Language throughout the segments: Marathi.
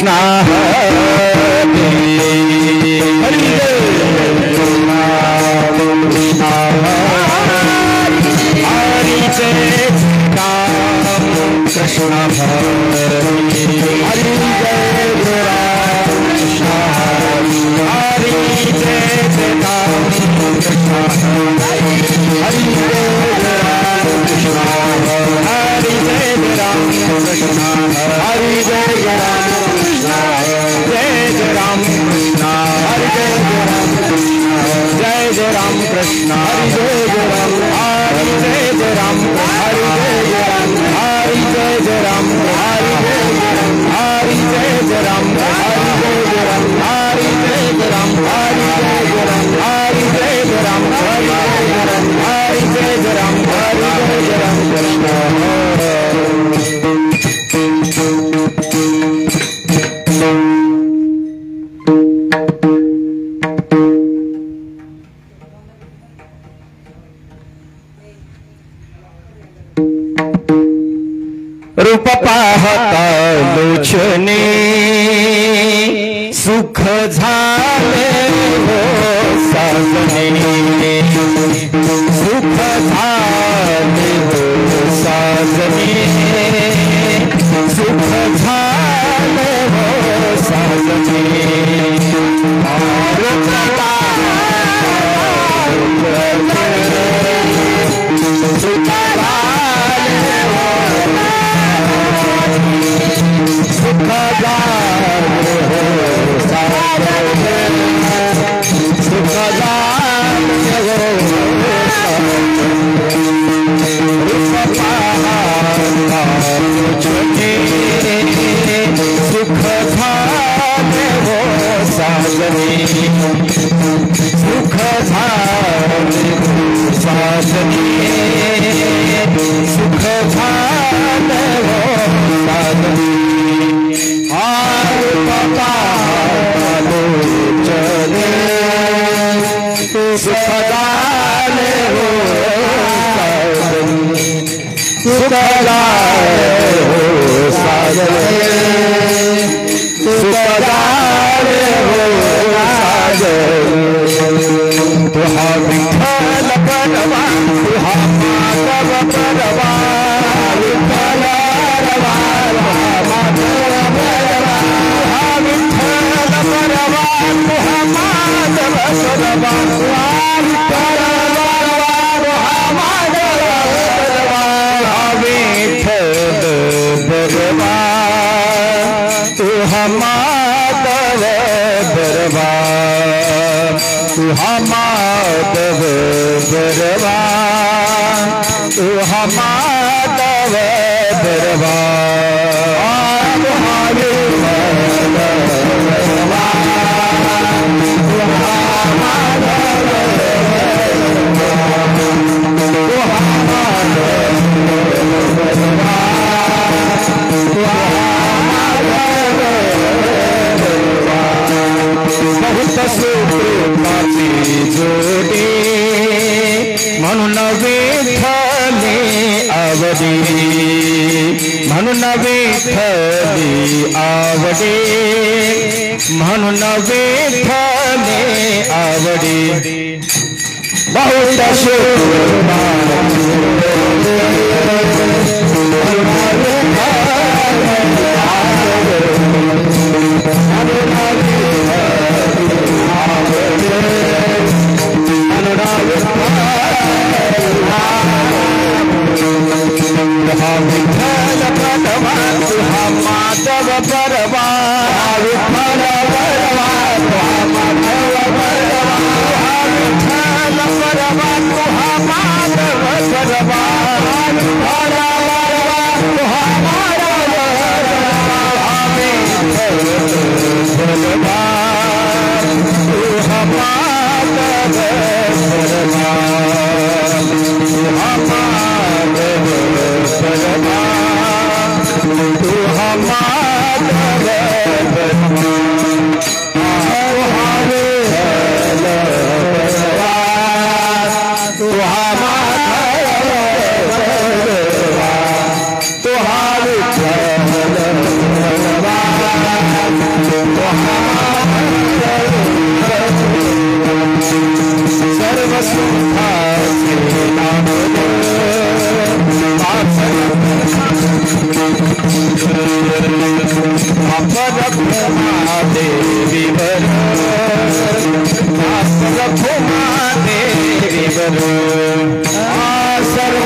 कृष्णा हरे हरि हरि जय राम कृष्ण हरे हरि जय राम कृष्ण हरि जय राम कृष्ण हरि जय राम कृष्ण हरि जय राम कृष्ण हरि जय राम कृष्ण जय राम कृष्ण हरि जय राम कृष्ण हरि जय राम हरि जय राम हरि जय राम हरि जय राम हरि जय राम हरि जय राम हरि जय राम हरि जय राम हरि जय राम हरि जय राम हरि जय राम कृष्ण रूप पाहता लोचने सुख झाले हो साजने सुख झाले हो साजने सुख झाले हो साजने सुख झाले हो साजने सुख झाले हो साजने चले सुख झाले हो साजने सुख झाले हो साजने सुख झाले हो तुहा विठ्ठल परवा तुहा माधव परवा विठ्ठल परवा माधव परवा तुहा विठ्ठल परवा तुहा माधव परवा तुहा विठ्ठल परवा तुहा माधव परवा विठ्ठल परवा तुहा माधव परवा तुहा माधव परवा तुहा माधव परवा जोडे म्हणून विठ्ठले आवडे म्हणून विठ्ठले आवडे म्हणून विठ्ठले आवडे बहुत माधव परवा विठ्ठल परवा माधव परवा विठ्ठल परवा तुहा माधव परवा सर्व सुखाचे देवीवर देवीवर सर्व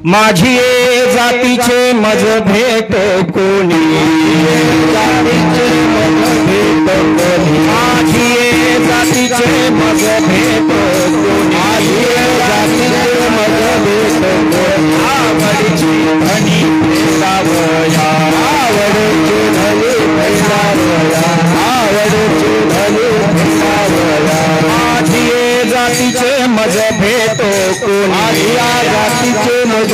माझी जातीचे मज भेट कोणी जातीचे मज भेट कोणी माझी जातीचे मज भेट कोणी माझी जातीचे मज भेट कोणी आवडची धनी भेटावया आवडची धनी भेटावया आवडची धनी भेटावया माझी जातीचे मज भेट कोणी माझी जातीचे मज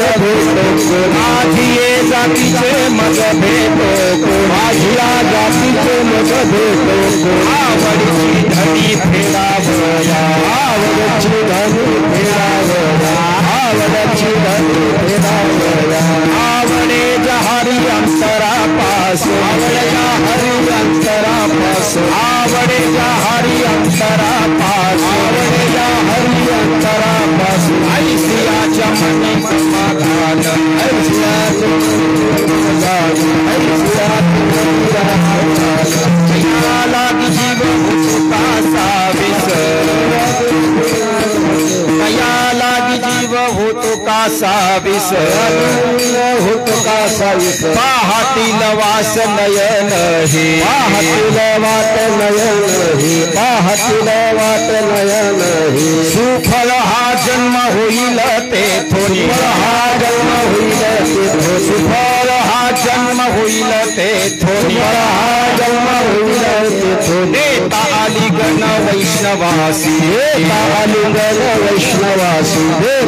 माझी जातीचे मज भेटो माझी जातीचे मज भेटो आवडची धनी फेरावया आवडची धनी फेरावया आवडची धनी फेरावया आवडे जहारी अंतरापास आवडे हरी अंतरापास आवडे जहारी अंतरापास आवडे हरी अंतरापास ऐसियाच्या मनी समाधान ऐसियाच्या लागी जीव होता साविस कया लागी जीव होतो का साविस होतो का साविस पाहतील वास नयन हे पाहतील वाट नयन हे पाहतील वाट नयन हे सुफल हा जन्म होईल ते थोडी हा जन्म होईल ते सुफल हा जन्म होईल ते थोडी हा जन्म होईल ते थोडी तालिगण वैष्णवासी तालिगण वैष्णवासी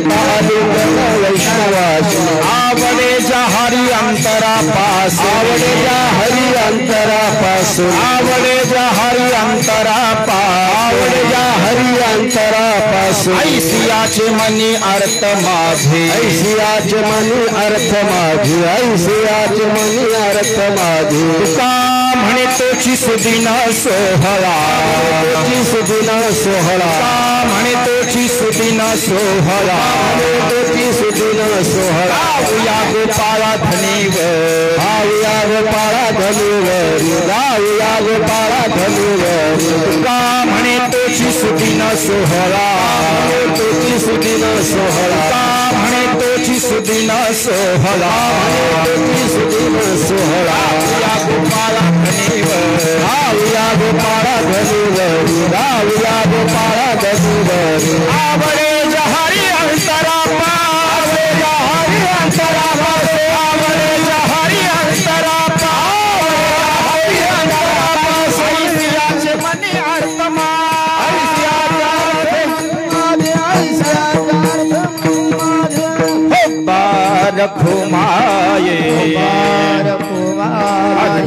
तालिगण वैष्णवासी आवडे जा हरि अंतरा पास आवडे जा हरि अंतरा पास आवडे जा हरि अंतरा पास आवडे जा हरि अंतरा पास ऐसियाचे मनी अर्थ माझे ऐसियाचे मनी अर्थ माझे ऐसियाचे मनी अर्थ माझे तुका म्हणे तोची सुदिन सोहळा तोची सुदिन सोहळा म्हणे तोची सुदिन सोहळा तोची सुदिन सोहळा या गोपाळा धनीवर या गोपाळा धनीवर या गोपाळा धनीवर तुका म्हणे तोची सुदिन सोहळा तोची सुदिन सोहळा म्हणे तोची सुदिन सोहळा तोची सुदिन सोहळा या गोपाळा धनीवर या गोपाळा धनीवर या गोपाळा धनीवर आवडे जहारी अंतरा पास हरि खुमाये विठोबार खुमाये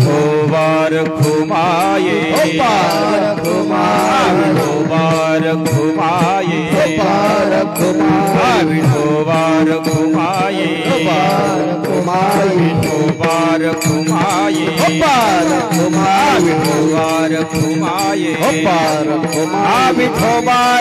विठोबार खुमाये विठोबार खुमाये विठोबार खुमाये विठोबार खुमाये विठोबार खुमाये विठोबार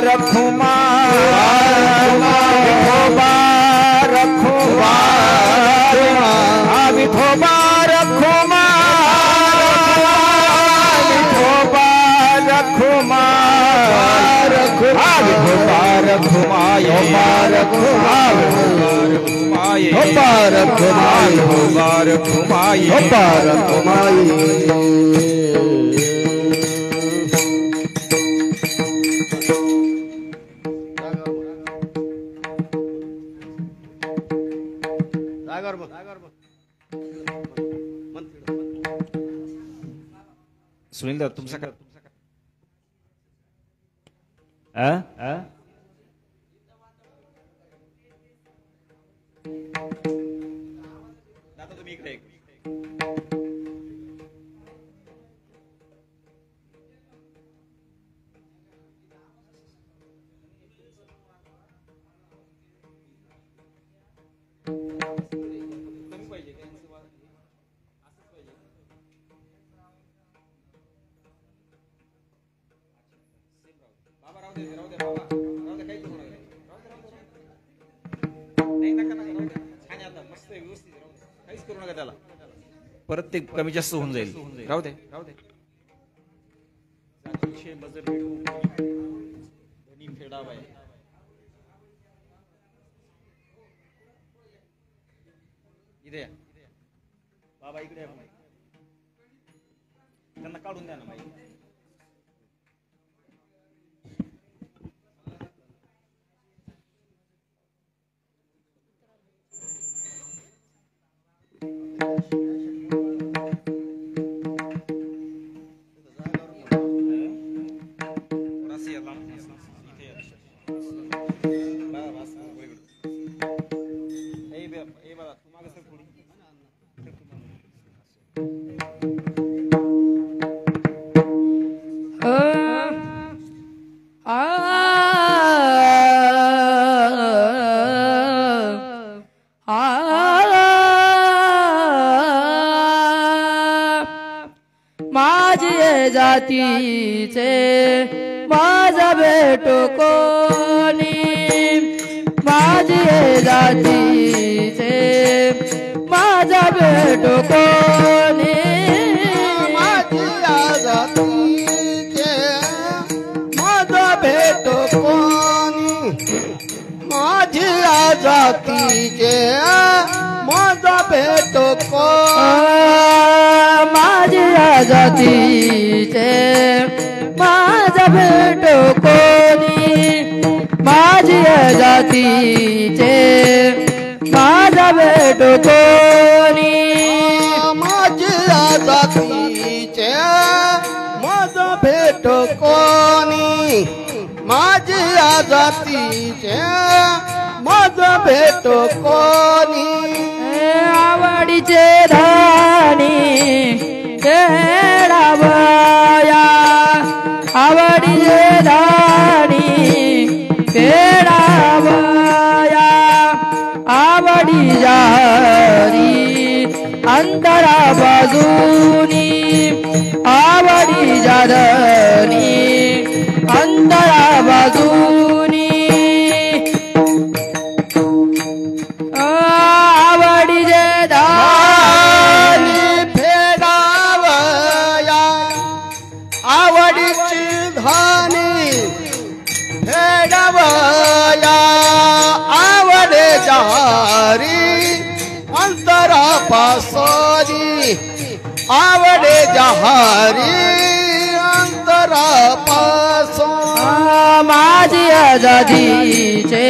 सुनील दा तुमचा का आता तुम्ही इकडे परत ते कमी जास्त होऊन जाईल राहू दे इथे बाबा इकडे त्यांना काढून द्या ना माहिती जातीचे माझा भेटो कोणी माझी जातीचे माझा भेटो कोणी माझी जातीचे माझा भेटो कोणी माझी जातीचे माझा भेटो कोणी माझ्या जातीचे माझा भेटो कोणी माझ्या जातीचे माझा भेटो कोणी माझ्या जातीचे माझा भेटो कोणी माझ्या जातीचे माझा भेटो कोणी आवडीचे धानी खेळावया आवडीचे धानी खेळावया आवडी जारी अंतरा बाजूनी आवडी जादनी अंतरा बाजूनी पासोरी आवडे जहारी अंतरा पासो माझी आजादीचे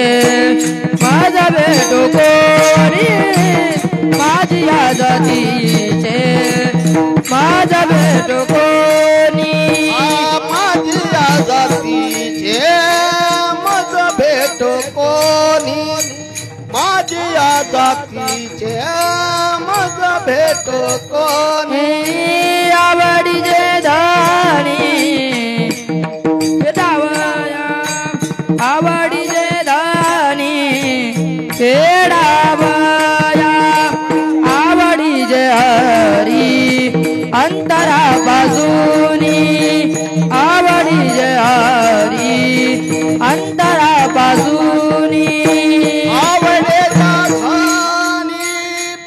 माझा भेटो कोणी माझी आजादीचे माझा भेटो कोणी माझी आजादीचे माझा भेटो कोणी माझी जातीचे मज भेटो कोणी आवडीचे धनी फेडावया आवडीचे धनी फेडावया आवडीचे हरी अंतरा बाजूनी आवडीचे हरी अंतरा बाजूनी आवडे धानी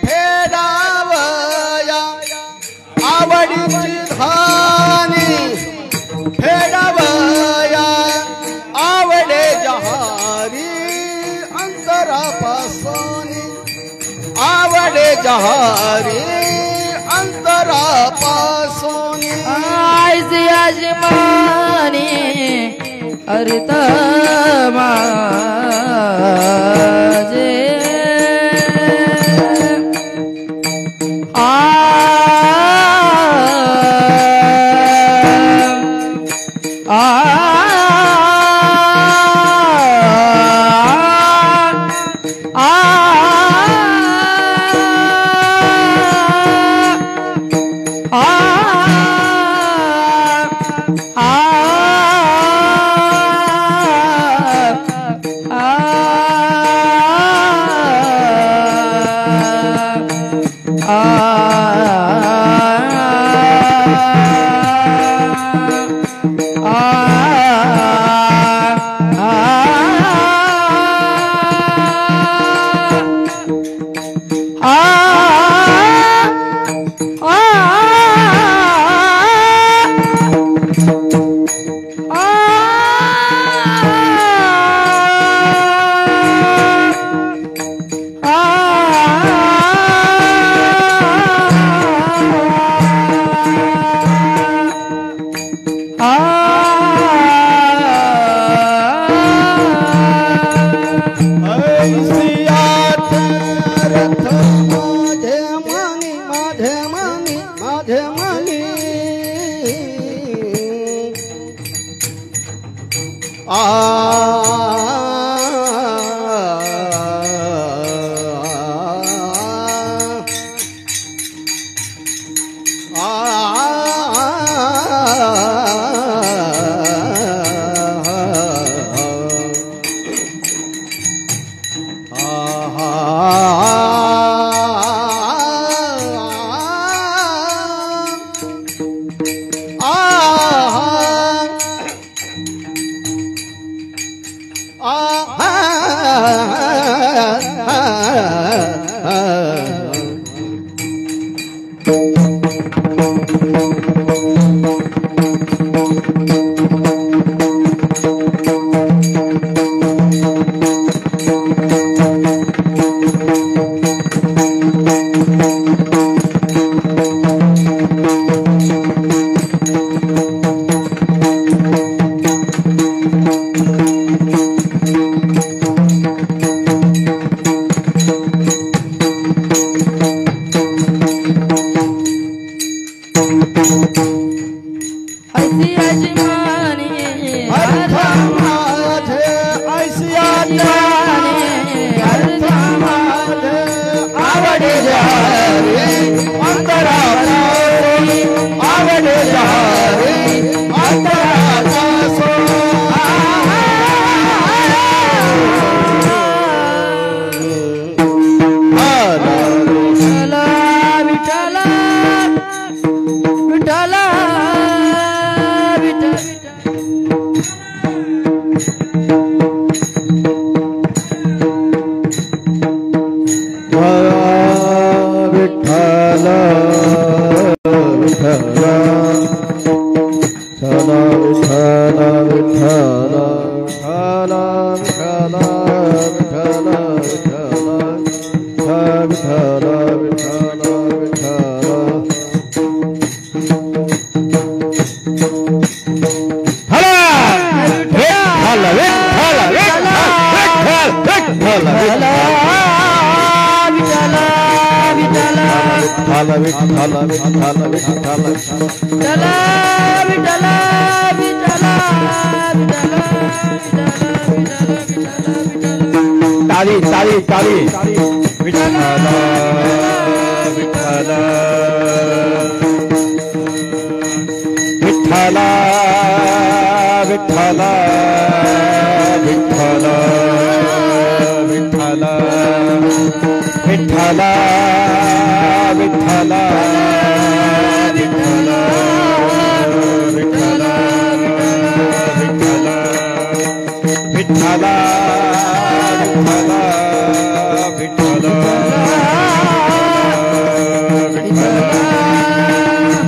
फेडावया आवडीची धानी फेडावया आवडे जहारी अंतरापासूनी आवडे जहारी अंतरापासूनी आयसी आजमानी अर्थ माझे आ ताली ताली ताली विठ्ठला विठ्ठला विठ्ठला विठ्ठला विठ्ठला विठ्ठला विठ्ठला विठ्ठला विठ्ठला विठ्ठला विठ्ठला विठ्ठला विठ्ठला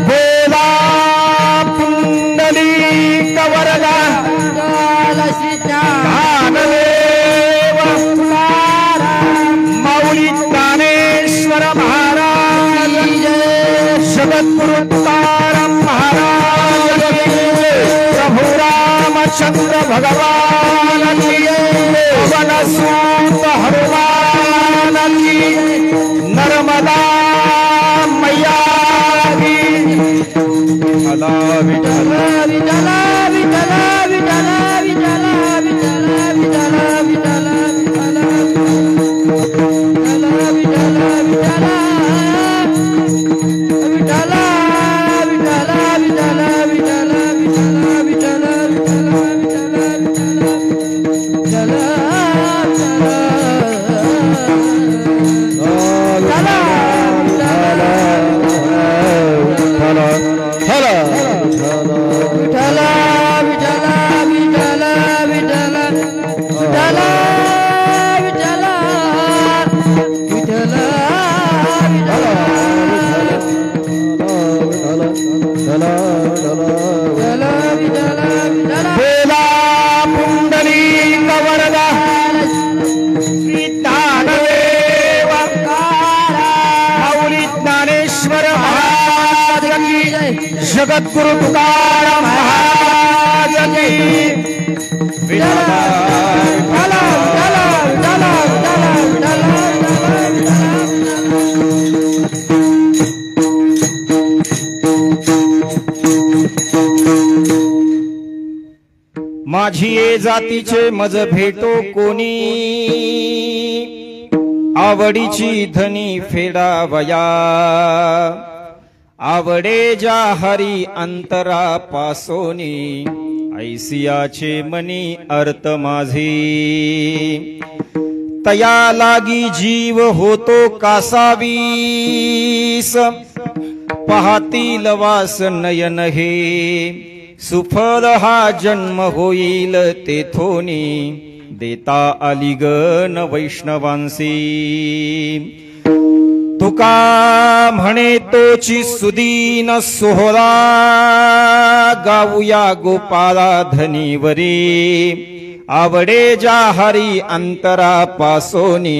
बोला पुंडलिक वरदा ज्ञानदेव माऊली ज्ञानेश्वर महाराज जगद्गुरु तुकाराम महाराज प्रभु रामचंद्र भगवान की पवन सूत हनुमान की नर्मदा मैया की विठ्ठला विठ्ठला विठ्ठला विठ्ठला विठ्ठला विठ्ठला विठ्ठला विठ्ठला विठ्ठला जगद्गुरु तुकाराम महाराज की विठ्ठला विठ्ठला विठ्ठला माझी ये जातीचे मज भेटो कोणी आवडीची धनी फेडावया आवडे ज्या हरी अंतरा पासोनी ऐसियाचे मनी अर्थ माझे तया लागी जीव होतो कासावीस पाहतील वास नयन हे सुफल हा जन्म होईल तेथोनी देता आलिगन वैष्णवांसी तुका म्हणे तोची सुदीन सोहरा गाऊया गोपाला धनीवरी आवडे ज्या हरी अंतरा पासोनी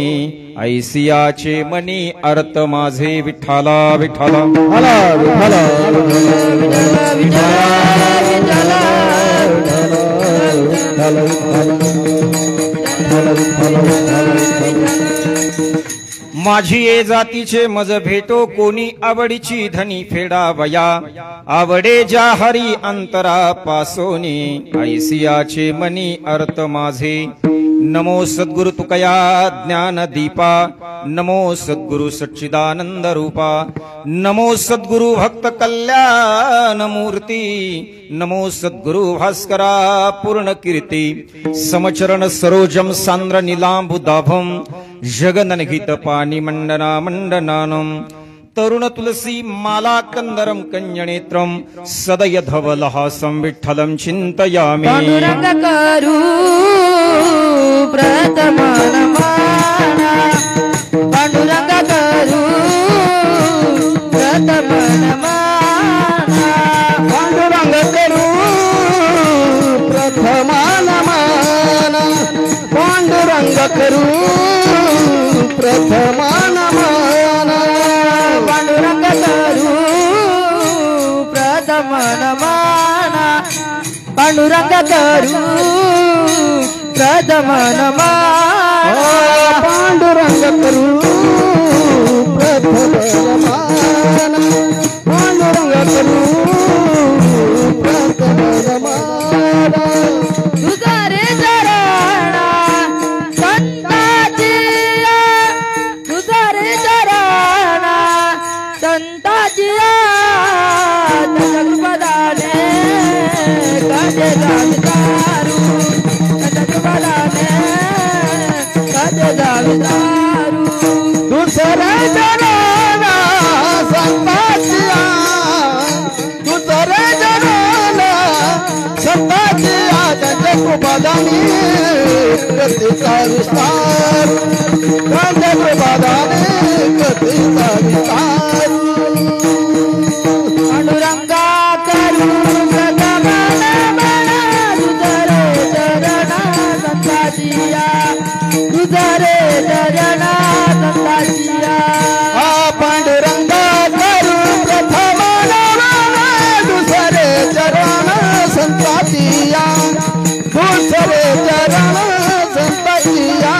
ऐसियाचे मनी अर्थ माझे विठ्ठला विठ्ठला विठ्ठला माझी ये जातीचे मज भेटो कोणी आवडीची धनी फेडावया आवडे ज्या हरी अंतरा पासोनी ऐसियाचे मनी अर्थ माझे नमो सद्गुरु तुकया ज्ञान दीपा नमो सद्गुरु सच्चिदानंद रूपा नमो सद्गुरु भक्त कल्याण मूर्ती नमो सद्गुरु भास्करा पूर्ण कीर्ती समचरण सरोजम सांद्र नीलांबुदाभम जगननहित पाणी मंडना मंडनानम तरुण तुलसी माला कंदरम कंजनेत्रम सदय धवलहासं विठ्ठलं चिंतयामि पांडुरंग करू प्रथमनमाना पांडुरंग करू प्रथमनमाना पांडुरंग करू प्रथमानमाना पांडुरंग करू प्रथमानमाना पांडुरंग करू प्रथमनमाना पांडुरंग करू प्रथमनमाना पांडुरंग करू प्रथमानमाना पांडुरंग करू प्रथमानमाना तुझा रे चरणा संताची तुझा त्याचा विचारू दुसरे जनाना संताचिया दुसरे जनाना संताचिया त्यांच्या कृपादानी गतीचा विस्तार त्यांच्या कृपादानी गतीचा विस्तार पांडुरंगा करू प्रथमन म्हणा तुझरे चरण संताचिया तुझरे चरण संताचिया पांडुरंगा करू प्रथम दुसरे चरण संताचिया दुसरे चरण संताचिया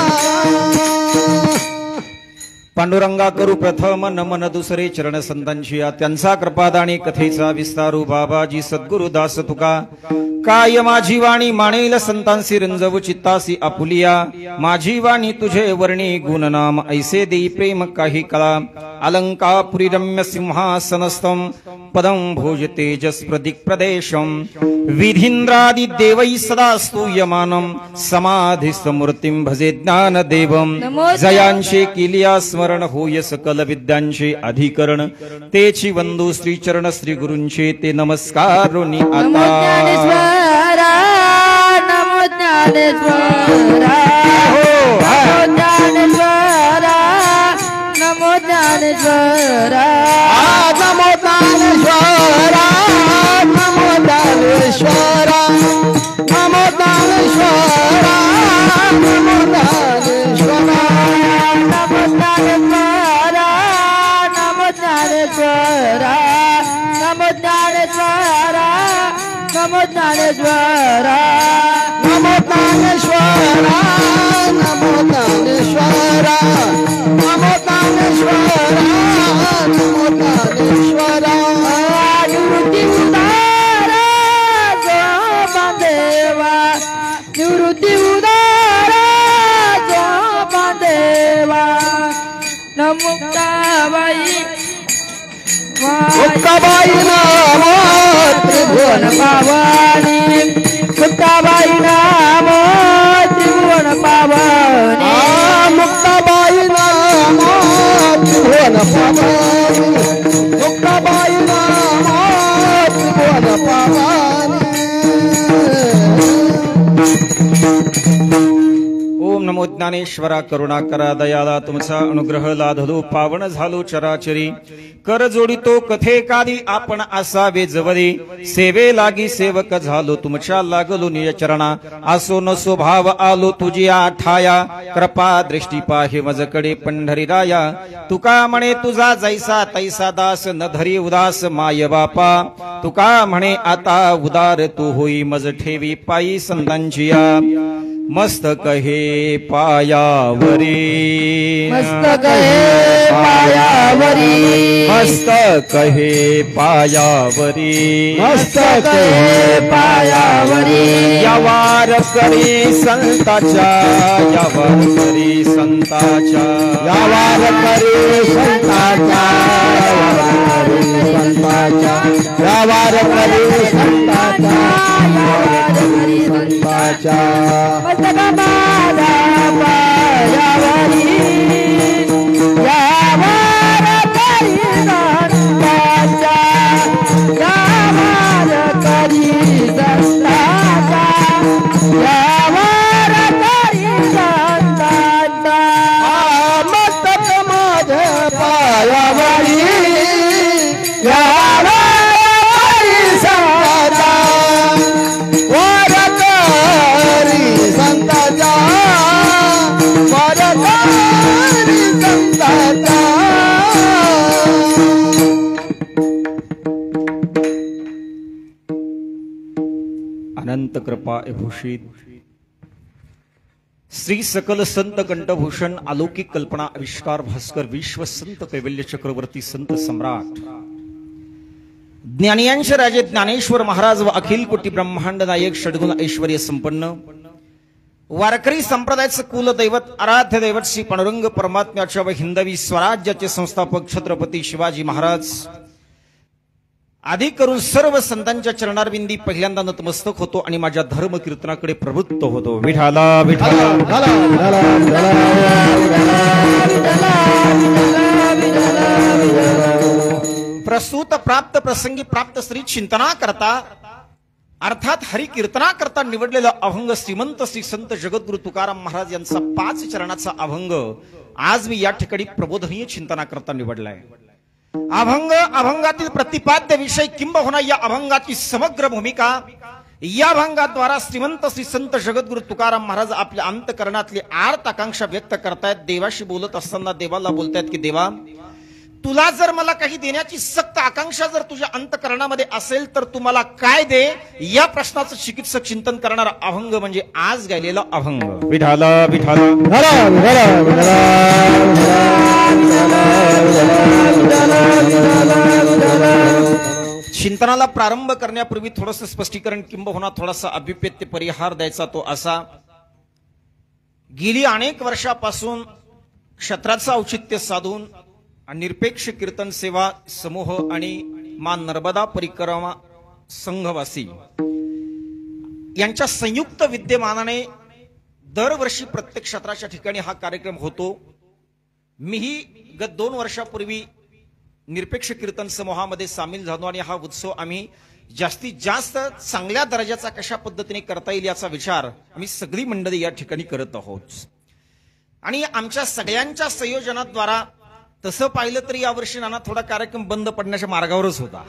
पांडुरंगा करू प्रथम नमन दुसरे चरण संतांची त्यांचा कृपादानी कथेचा विस्तारू बाबाजी सद्गुरु दास तुका काय माझी वाणी मानेल संतांसी रंजव चित्तासी आपुलिया माझी वाणी तुझे वर्णी गुणनाम ऐसे देई प्रेम काही कला अलंकापुरी रम्य सिंहासनस्थम पदं भोज तेजस प्रदिक प्रदेशम विधींद्रादि देवै सदा स्तूयमानम समाधिस्थ मूर्तिं भजे ज्ञान देवम जयांशे किलिया स्मरण होय सकल विद्यांचे अधिकरण तेची वंदू श्री चरण श्री गुरूंचे ते नमस्कारोनी नमो आता ज्ञानेश्वरा नमो ज्ञानेश्वरा नमो ज्ञानेश्वरा नमो ज्ञानेश्वरा नमो ज्ञानेश्वरा नमो ज्ञानेश्वरा नमो ज्ञानेश्वरा नमो ज्ञानेश्वरा नमो ज्ञानेश्वरा नमो ज्ञानेश्वरा नमो ज्ञानेश्वरा नमो ज्ञानेश्वरा नमो ज्ञानेश्वरा नमो ज्ञानेश्वरा निवृत्ती उदारा देवा निवृत्ती उदारा देवा नमुक्ताबाई मुक्ताबाई नाम त्रिभुवन पावनी मुक्ताबाई नाम त्रिभुवन पावनी मुक्ताबाई नाम त्रिभुवन पावनी मुक्ताबाई नाम त्रिभुवन पावनी ओम नमो ज्ञानेश्वरा करुणाकरा दयाला तुमचा अनुग्रह लाधलो पावन झालो चराचरी कर जोडितो कथेकादी आपण असावे जवरी सेवे लागी सेवक झालो तुमच्या लागलो नियचरणा असो न स्वभाव आलो तुझी आठाया कृपा दृष्टी पाहे मजकडे पंढरीराया तुका म्हणे तुझा जैसा तैसा दास न धरी उदास माय बापा तुका म्हणे आता उदार तू होई मज ठेवी पायी संतांचिया मस्तक हे पायावरी मस्तक हे पायावरी मस्तक हे पायावरी मस्तक हे पायावरी यावार करी संताच्या यावार करी संताच्या यावार करी संताच्या यावार करी संताच्या यावार करी संताच्या मस्तक माझा पायावरी यावर करी संताच्या यावर करी संताच्या यावर करी संताच्या मस्तक माझ्या पायावरी यावर करी संताच्या वर करी संताच्या वर करी संताच्या अनंत कृपा भूषित श्री सकल संत कंठभूषण अलौकिक कल्पना आविष्कार भास्कर विश्व संत कैवल्य चक्रवर्ती संत सम्राट ज्ञानियांचे राजे ज्ञानेश्वर महाराज व अखिल कोटी ब्रह्मांड नायक षडगुण ऐश्वर्य संपन्न वारकरी संप्रदायाचे कुल दैवत आराध्य दैवत श्री पांडुरंग परमात्म्याच्या व हिंदवी स्वराज्याचे संस्थापक छत्रपती शिवाजी महाराज आधी करून सर्व संतांच्या चरणारविंदी पहिल्यांदा नतमस्तक होतो आणि माझ्या धर्म कीर्तनाकडे प्रवृत्त होतो. विठाला विठाला प्रसूत प्राप्त प्रसंगी प्राप्त श्री चिंतना करता अर्थात हरी कीर्तना करता निवडलेला अभंग श्रीमंत श्री संत जगद्गुरु तुकाराम महाराज यांचा 5 चरणाचा अभंग आज मी या ठिकाणी प्रबोधनीय चिंतना करता निवडलाय. अभंग, अभंगातील प्रतिपाद्य विषय किंबहुना या अभंगाची समग्र भूमिका, या अभंगाद्वारा श्रीमंत श्री संत जगद्गुरु तुकाराम महाराज आपल्या अंतकरणातली आर्त आकांक्षा व्यक्त करतायत. देवाशी बोलत असताना देवाला बोलतायत की देवा, तुला जर मला काही देण्याची सक्त आकांक्षा जर तुझ्या अंतकरणामध्ये असेल तर तू मला काय दे, या प्रश्नाचं चिकित्सक चिंतन करणारा अभंग म्हणजे आज गायलेला अभंग. विठाला विठाला चिंतनाला प्रारंभ करण्यापूर्वी थोडंसं स्पष्टीकरण किंबहुना थोडासा अभिप्रेत्य परिहार द्यायचा तो असा. गेली अनेक वर्षापासून क्षत्राचं औचित्य साधून निरपेक्ष कीर्तन सेवा समूह आणि मा नर्मदा परिक्रमा संघवासी यांच्या संयुक्त विद्यमानाने दरवर्षी प्रत्येक क्षेत्राच्या ठिकाणी हा कार्यक्रम होतो. मीही गत 2 वर्षापूर्वी निरपेक्ष कीर्तन समूहामध्ये सामील झालो आणि हा उत्सव आम्ही जास्तीत जास्त चांगल्या दर्जाचा कशा पद्धतीने करता येईल याचा विचार आम्ही सगळी मंडळी या ठिकाणी करत आहोत. आणि आमच्या सगळ्यांच्या संयोजनाद्वारा तसं पाहिलं तरी यावर्षी नाना थोडा कार्यक्रम बंद पडण्याच्या मार्गावरच होता.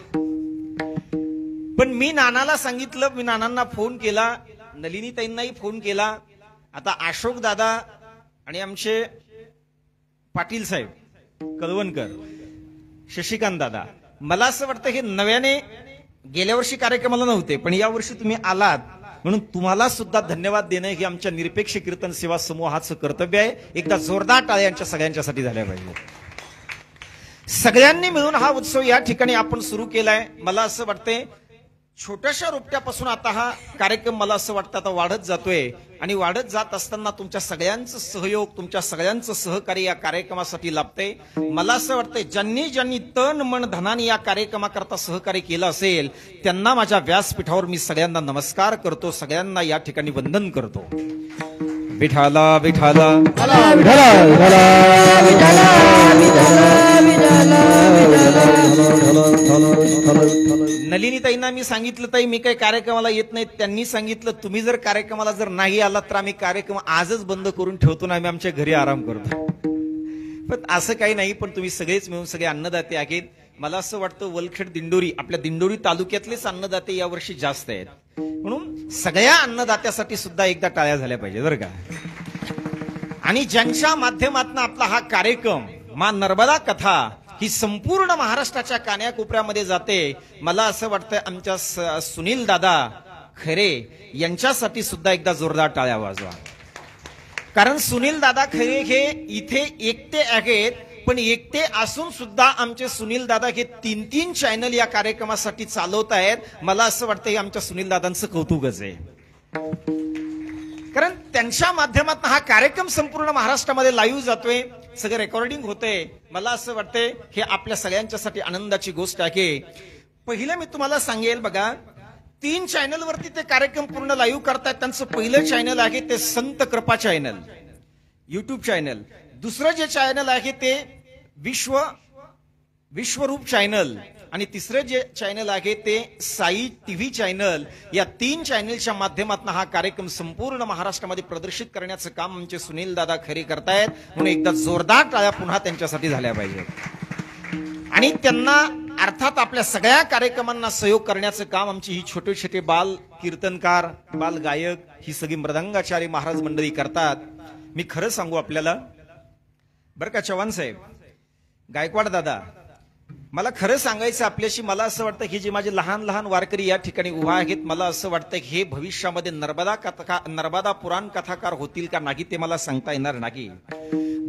पण मी नानाला सांगितलं, मी नानांना फोन केला, नलिनीताईंनाही फोन केला. आता अशोक दादा आणि आमचे पाटील साहेब कळवणकर, शशिकांत दादा, मला असं वाटतं हे नव्याने गेल्या वर्षी कार्यक्रमाला नव्हते पण या वर्षी तुम्ही आलात म्हणून तुम्हाला सुद्धा धन्यवाद देणं हे आमच्या निरपेक्ष कीर्तन सेवा समूहाचं कर्तव्य आहे. एकदा जोरदार टाळ्या यांच्या सगळ्यांच्यासाठी झाल्या पाहिजे. सगळ्यांनी मिळून हा उत्सव या ठिकाणी आपण सुरू केलाय. मला असं वाटतंय छोट्याशा रोपट्यापासून आता हा कार्यक्रम मला असं वाटतं आता वाढत जातोय आणि वाढत जात असताना तुमच्या सगळ्यांचं सहयोग, तुमच्या सगळ्यांचं सहकार्य या कार्यक्रमासाठी लाभतंय. मला असं वाटतंय ज्यांनी ज्यांनी तन मन धनाने या कार्यक्रमाकरता सहकार्य केलं असेल त्यांना माझ्या व्यासपीठावर मी सगळ्यांना नमस्कार करतो, सगळ्यांना या ठिकाणी वंदन करतो. विठाला विठाला नलिनीताईंना मी सांगितलं ताई मी काही कार्यक्रमाला येत नाही. त्यांनी सांगितलं तुम्ही जर कार्यक्रमाला जर नाही आलात तर आम्ही कार्यक्रम आजच बंद करून ठेवतो ना, आम्ही आमच्या घरी आराम करतो. पण असं काही नाही. पण तुम्ही सगळेच मिळून सगळे अन्नदाते आहेत. मला असं वाटतं वलखेड दिंडोरी, आपल्या दिंडोरी तालुक्यातलेच अन्नदाते यावर्षी जास्त आहेत म्हणून सगळ्या अन्नदात्यासाठी सुद्धा एकदा टाळ्या झाल्या पाहिजे बरं का. आणि ज्यांच्या माध्यमातून आपला हा कार्यक्रम मा नर्मदा कथा ही संपूर्ण महाराष्ट्राच्या कान्याकोपऱ्यामध्ये जाते, मला असं वाटतं आमच्या सुनील दादा खरे यांच्यासाठी सुद्धा एकदा जोरदार टाळ्या वाजवा. कारण सुनील दादा खरे हे इथे एकटे आहेत पण एकटे असून सुद्धा आमचे सुनील दादा हे 3 चॅनल या कार्यक्रमासाठी चालवत आहेत. मला असं वाटतं हे आमच्या सुनील दादांचं कौतुकच आहे. कारण त्यांच्या माध्यमातून हा कार्यक्रम संपूर्ण महाराष्ट्रामध्ये लाईव्ह जातोय, सगळं रेकॉर्डिंग होतंय. मला असं वाटतंय हे आपल्या सगळ्यांच्यासाठी आनंदाची गोष्ट आहे. पहिलं मी तुम्हाला सांगेल बघा, 3 चॅनलवरती ते कार्यक्रम पूर्ण लाईव्ह करतायत. त्यांचं पहिलं चॅनल आहे ते संत कृपा चॅनल युट्यूब चॅनल. दुसरं जे चॅनल आहे ते विश्वरूप चॅनल आणि तिसरं जे चॅनल आहे ते साई टीव्ही चॅनल. या 3 चॅनलच्या माध्यमातून हा कार्यक्रम संपूर्ण महाराष्ट्रामध्ये प्रदर्शित करण्याचं काम आमचे सुनील दादा खरे करतायत म्हणून एकदा जोरदार टाळ्या पुन्हा त्यांच्यासाठी झाल्या पाहिजे. आणि त्यांना अर्थात आपल्या सगळ्या कार्यक्रमांना सहयोग करण्याचं काम आमची ही छोटे छोटे बाल कीर्तनकार, बाल गायक, ही सगळी मृदंगाचारी महाराज मंडळी करतात. मी खरं सांगू आपल्याला बरं का चव्हाण साहेब, गायकवाड दादा, मला खरं सांगायचं आपल्याशी, मला असं वाटतं की जे माझे लहान लहान वारकरी या ठिकाणी उभा आहेत, मला असं वाटतं हे भविष्यामध्ये नर्मदा पुराण कथाकार होतील का नाही ते मला सांगता येणार नाही.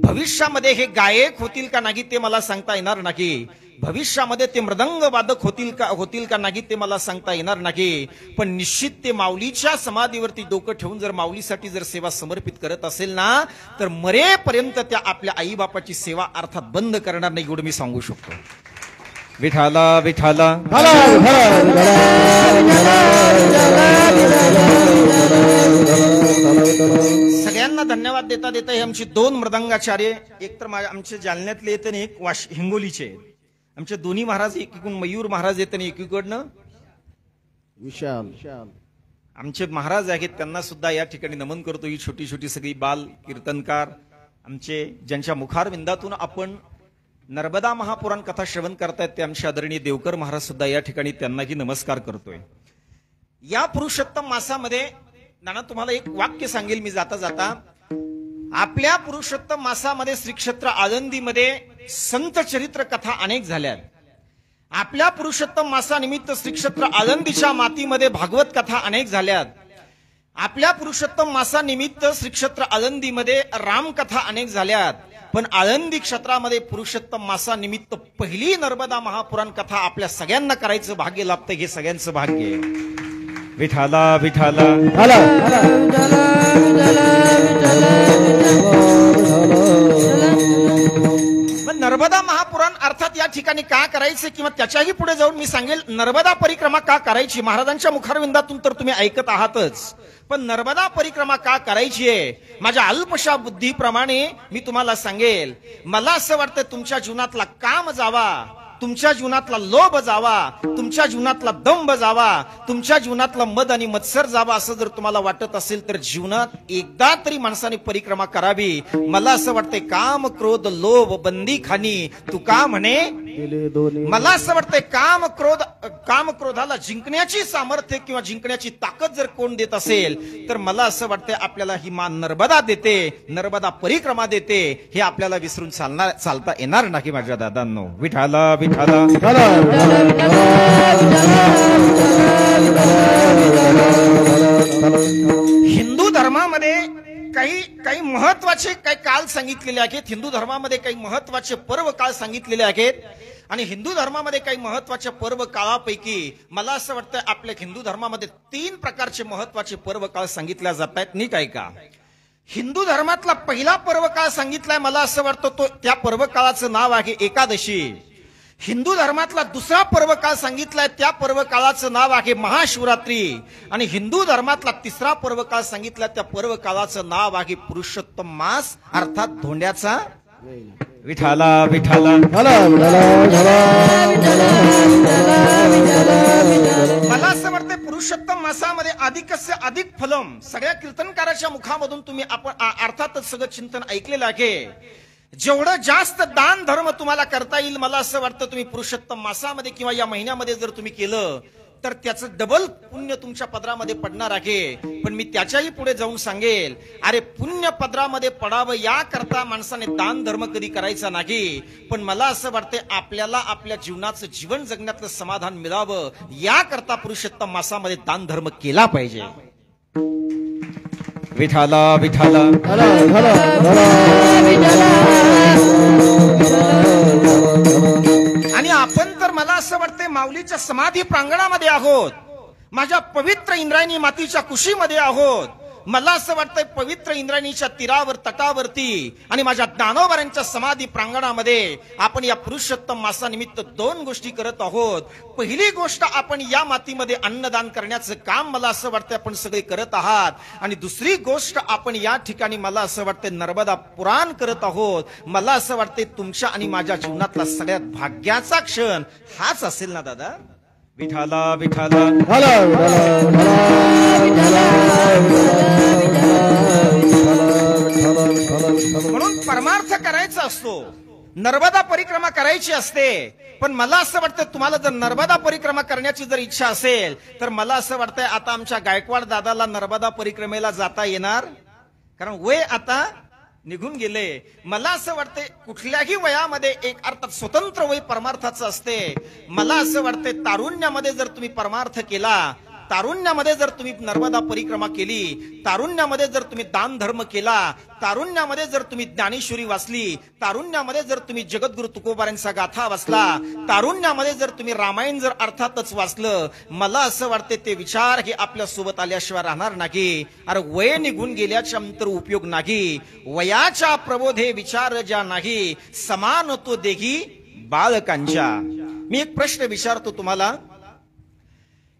भविष्यामध्ये हे गायक होतील का नाही ते मला सांगता येणार नाही. भविष्यामध्ये ते मृदंग वादक होतील का नाही ते मला सांगता येणार नाही. पण निश्चित ते माऊलीच्या समाधीवरती डोकं ठेवून जर माऊलीसाठी जर सेवा समर्पित करत असेल ना तर मरेपर्यंत त्या आपल्या आई बापाची सेवा अर्थात बंद करणार नाही, एवढं मी सांगू शकतो. विठाला विठाला सगळ्यांना धन्यवाद देता देता हे आमचे दोन मृदंगाचार्य, एक तर आमचे जालन्यातले येत आणि एक हिंगोलीचे आहेत. आमचे दोन्ही महाराज, एकीकडून मयूर महाराज येत आणि एकीकडनं विशाल आमचे महाराज आहेत, त्यांना सुद्धा या ठिकाणी नमन करतो. ही छोटी छोटी सगळी बाल कीर्तनकार आमचे, ज्यांच्या मुखारविंदातून आपण नर्मदा महापुराण कथा श्रवण करतायत, ते आमचे आदरणीय देवकर महाराज सुद्धा या ठिकाणी त्यांनाही नमस्कार करतोय. या पुरुषोत्तम मासामध्ये नाना तुम्हाला एक वाक्य सांगेल मी जाता जाता. आपल्या पुरुषोत्तम मासामध्ये श्री क्षेत्र आळंदीमध्ये संत चरित्र कथा अनेक झाल्यात. आपल्या पुरुषोत्तम मासानिमित्त श्री क्षेत्र आळंदीच्या मातीमध्ये भागवत कथा अनेक झाल्यात. आपल्या पुरुषोत्तम मासानिमित्त श्री क्षेत्र आळंदीमध्ये रामकथा अनेक झाल्यात. पण आळंदी क्षेत्रामध्ये पुरुषोत्तम मासानिमित्त पहिली नर्मदा महापुराण कथा आपल्या सगळ्यांना करायचं भाग्य लाभतं. हे सगळ्यांचं भाग्य आहे. विठाला विठाला नर्मदा महापुराण अर्थात या ठिकाणी का करायचे किंवा त्याच्याही पुढे जाऊन मी सांगेल नर्मदा परिक्रमा का करायची. महाराजांच्या मुखारविंदातून तर तुम्ही ऐकत आहातच, पण नर्मदा परिक्रमा का करायची आहे माझ्या अल्पशा बुद्धीप्रमाणे मी तुम्हाला सांगेल. मला असं वाटतं तुमच्या जीवनातला काम जावा, तुमच्या जीवनातला लोभ जावा, तुमच्या जीवनातला दंभ जावा, तुमच्या जीवनातला मद आणि मत्सर जावा, असं जर तुम्हाला वाटत असेल तर जीवनात एकदा तरी माणसाने परिक्रमा करावी. मला असं वाटतंय काम क्रोध लोभ बंदी खानी तू का म्हणे. मला असं वाटतंय काम क्रोधाला जिंकण्याची सामर्थ्य किंवा जिंकण्याची ताकद जर कोण देत असेल तर मला असं वाटतंय आपल्याला ही मान नर्मदा देते, नर्मदा परिक्रमा देते. हे आपल्याला विसरून चालता येणार नाही माझ्या दादांनो. विठाला विठाला हिंदू धर्मामध्ये काही महत्वाचे काही काळ सांगितलेले आहेत. हिंदू धर्मामध्ये काही महत्वाचे पर्व काळ सांगितलेले आहेत आणि हिंदू धर्मामध्ये काही महत्वाच्या पर्व काळापैकी मला असं वाटतं आपल्या हिंदू धर्मामध्ये 3 प्रकारचे महत्वाचे पर्व काळ सांगितल्या जात आहेत. नीट ऐका. हिंदू धर्मातला पहिला पर्व काळ सांगितलाय मला असं वाटतं तो त्या पर्व काळाचं नाव आहे एकादशी. हिंदू धर्मातला दुसरा पर्व काळ सांगितलाय त्या पर्व काळाचं नाव आहे महाशिवरात्री. आणि हिंदू धर्मातला तिसरा पर्व काळ सांगितला त्या पर्व काळाचं नाव आहे पुरुषोत्तम मास अर्थात धोंड्याचा. विठाला विठाला मला असं वाटतं पुरुषोत्तम मासामध्ये अधिकस्य अधिक फलम सगळ्या कीर्तनकाराच्या मुखामधून तुम्ही आपण अर्थातच सगळं चिंतन ऐकलेलं आहे. जेवढं जास्त दान धर्म तुम्हाला करता येईल मला असं वाटतं तुम्ही पुरुषोत्तम मासामध्ये किंवा या महिन्यामध्ये जर तुम्ही केलं तर त्याचं डबल पुण्य तुमच्या पदरामध्ये पडणार आहे. पण मी त्याच्याही पुढे जाऊन सांगेल अरे पुण्य पदरामध्ये पडावं याकरता माणसाने दान धर्म कधी करायचा नाही. पण मला असं वाटतंय आपल्याला आपल्या जीवनाचं जीवन जगण्यातलं समाधान मिळावं याकरता पुरुषोत्तम मासामध्ये दान धर्म केला पाहिजे. विठाला विठाला आणि आपण तर मला असं वाटतंय माऊलीच्या समाधी प्रांगणामध्ये आहोत, माझ्या पवित्र इंद्रायणी मातीच्या कुशीमध्ये आहोत. मला असं वाटतंय पवित्र इंद्रायणीच्या तीरावर तटावरती आणि माझ्या दानोबारांच्या समाधी प्रांगणामध्ये आपण या पुरुषोत्तम मासानिमित्त 2 गोष्टी करत आहोत. पहिली गोष्ट आपण या मातीमध्ये अन्नदान करण्याचं काम मला असं वाटतंय आपण सगळे करत आहात. आणि दुसरी गोष्ट आपण या ठिकाणी मला असं वाटतंय नर्मदा पुराण करत आहोत. मला असं वाटतंय तुमच्या आणि माझ्या जीवनातला सगळ्यात भाग्याचा क्षण हाच असेल ना दादा. विठाला विठाला म्हणून परमार्थ करायचा असतो, नर्मदा परिक्रमा करायची असते. पण मला असं वाटतं तुम्हाला जर नर्मदा परिक्रमा करण्याची जर इच्छा असेल तर मला असं वाटतंय आता आमच्या गायकवाड दादाला नर्मदा परिक्रमेला जाता येणार, कारण वय आता निघून गेले. मला असं वाटतंय कुठल्याही वयामध्ये एक अर्थात स्वतंत्र वय परमार्थाचं असते. मला असं वाटतंय तारुण्यामध्ये जर तुम्ही परमार्थ केला, तारुण्यामध्ये जर तुम्ही नर्मदा परिक्रमा केली, तारुण्यामध्ये जर तुम्ही दान धर्म केला, तारुण्यामध्ये जर तुम्ही ज्ञानेश्वरी वाचली, तारुण्यामध्ये जर तुम्ही जगद्गुरु तुकोबारांचा गाथा वाचला, तारुण्यामध्ये जर तुम्ही रामायण जर अर्थातच वाचलं, मला असं वाटते ते विचार हे आपल्या सोबत आल्याशिवाय राहणार नाही. अरे वय निघून गेल्याच्या नंतर उपयोग नाही. वयाच्या प्रबोधे विचार ज्या नाही, समान तो देही बालकांच्या. मी एक प्रश्न विचारतो तुम्हाला.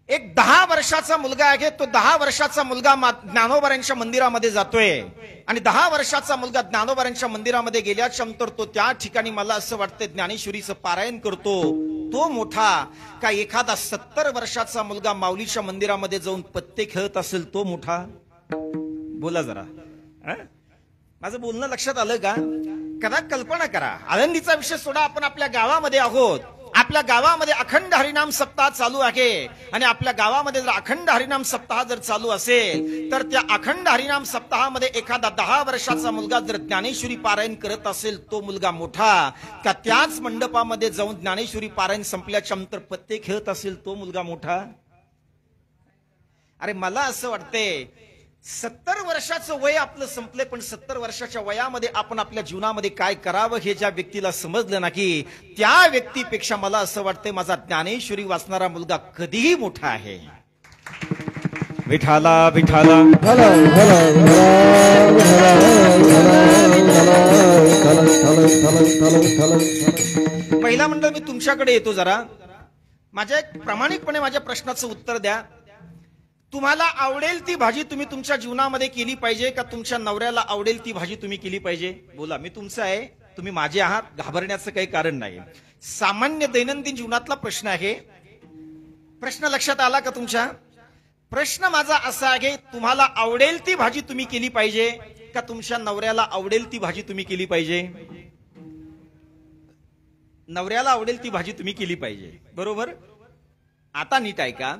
एक 10 वर्षाचा मुलगा आहे, तो 10 वर्षाचा मुलगा ज्ञानोबारांच्या मंदिरामध्ये जातोय आणि 10 वर्षाचा मुलगा ज्ञानोबारांच्या मंदिरामध्ये गेल्याच्यानंतर तो त्या ठिकाणी मला असं वाटतं ज्ञानेश्वरीचं पारायण करतो, तो मोठा का एखादा 70 वर्षाचा मुलगा माऊलीच्या मंदिरामध्ये जाऊन पत्ते खेळत असेल तो मोठा? बोला जरा. माझं बोलणं लक्षात आलं का? कदा कल्पना करा, आळंदीचा विषय सोडा, आपण आपल्या गावामध्ये आहोत. आपल्या गावामध्ये अखंड हरिनाम सप्ताह चालू आहे आणि आपल्या गावामध्ये जर अखंड हरिनाम सप्ताह जर चालू असेल तर त्या अखंड हरिनाम सप्ताहामध्ये एखादा 10 वर्षाचा मुलगा जर ज्ञानेश्वरी पारायण करत असेल तो मुलगा मोठा का त्याच मंडपामध्ये जाऊन ज्ञानेश्वरी पारायण संपल्याच्या नंतर पत्ते खेळत असेल तो मुलगा मोठा? अरे मला असं वाटतंय 70 वर्षाचं वय आपलं संपले, पण 70 वर्षाच्या वयामध्ये आपण आपल्या जीवनामध्ये काय करावं हे ज्या व्यक्तीला समजलं ना की त्या व्यक्तीपेक्षा मला असं वाटतंय माझा ज्ञानेश्वरी वाचणारा मुलगा कधीही मोठा आहे. विठाला विठाला महिला मंडळ, मी तुमच्याकडे येतो जरा. माझ्या प्रामाणिकपणे माझ्या प्रश्नाचं उत्तर द्या. तुम्हाला आवडेल ती भाजी तुम्ही तुमच्या जीवनामध्ये केली पाहिजे का तुमच्या नवऱ्याला आवडेल ती भाजी तुम्ही केली पाहिजे? बोला. मी तुमचं आहे, तुम्ही माझे आहात, घाबरण्याचं काही कारण नाही. सामान्य दैनंदिन जीवनातला प्रश्न आहे. प्रश्न लक्षात आला का तुमच्या? प्रश्न माझा असा आहे, तुम्हाला आवडेल ती भाजी तुम्ही केली पाहिजे का तुमच्या नवऱ्याला आवडेल ती भाजी तुम्ही केली पाहिजे? नवऱ्याला आवडेल ती भाजी तुम्ही केली पाहिजे, बरोबर. आता नीट ऐका.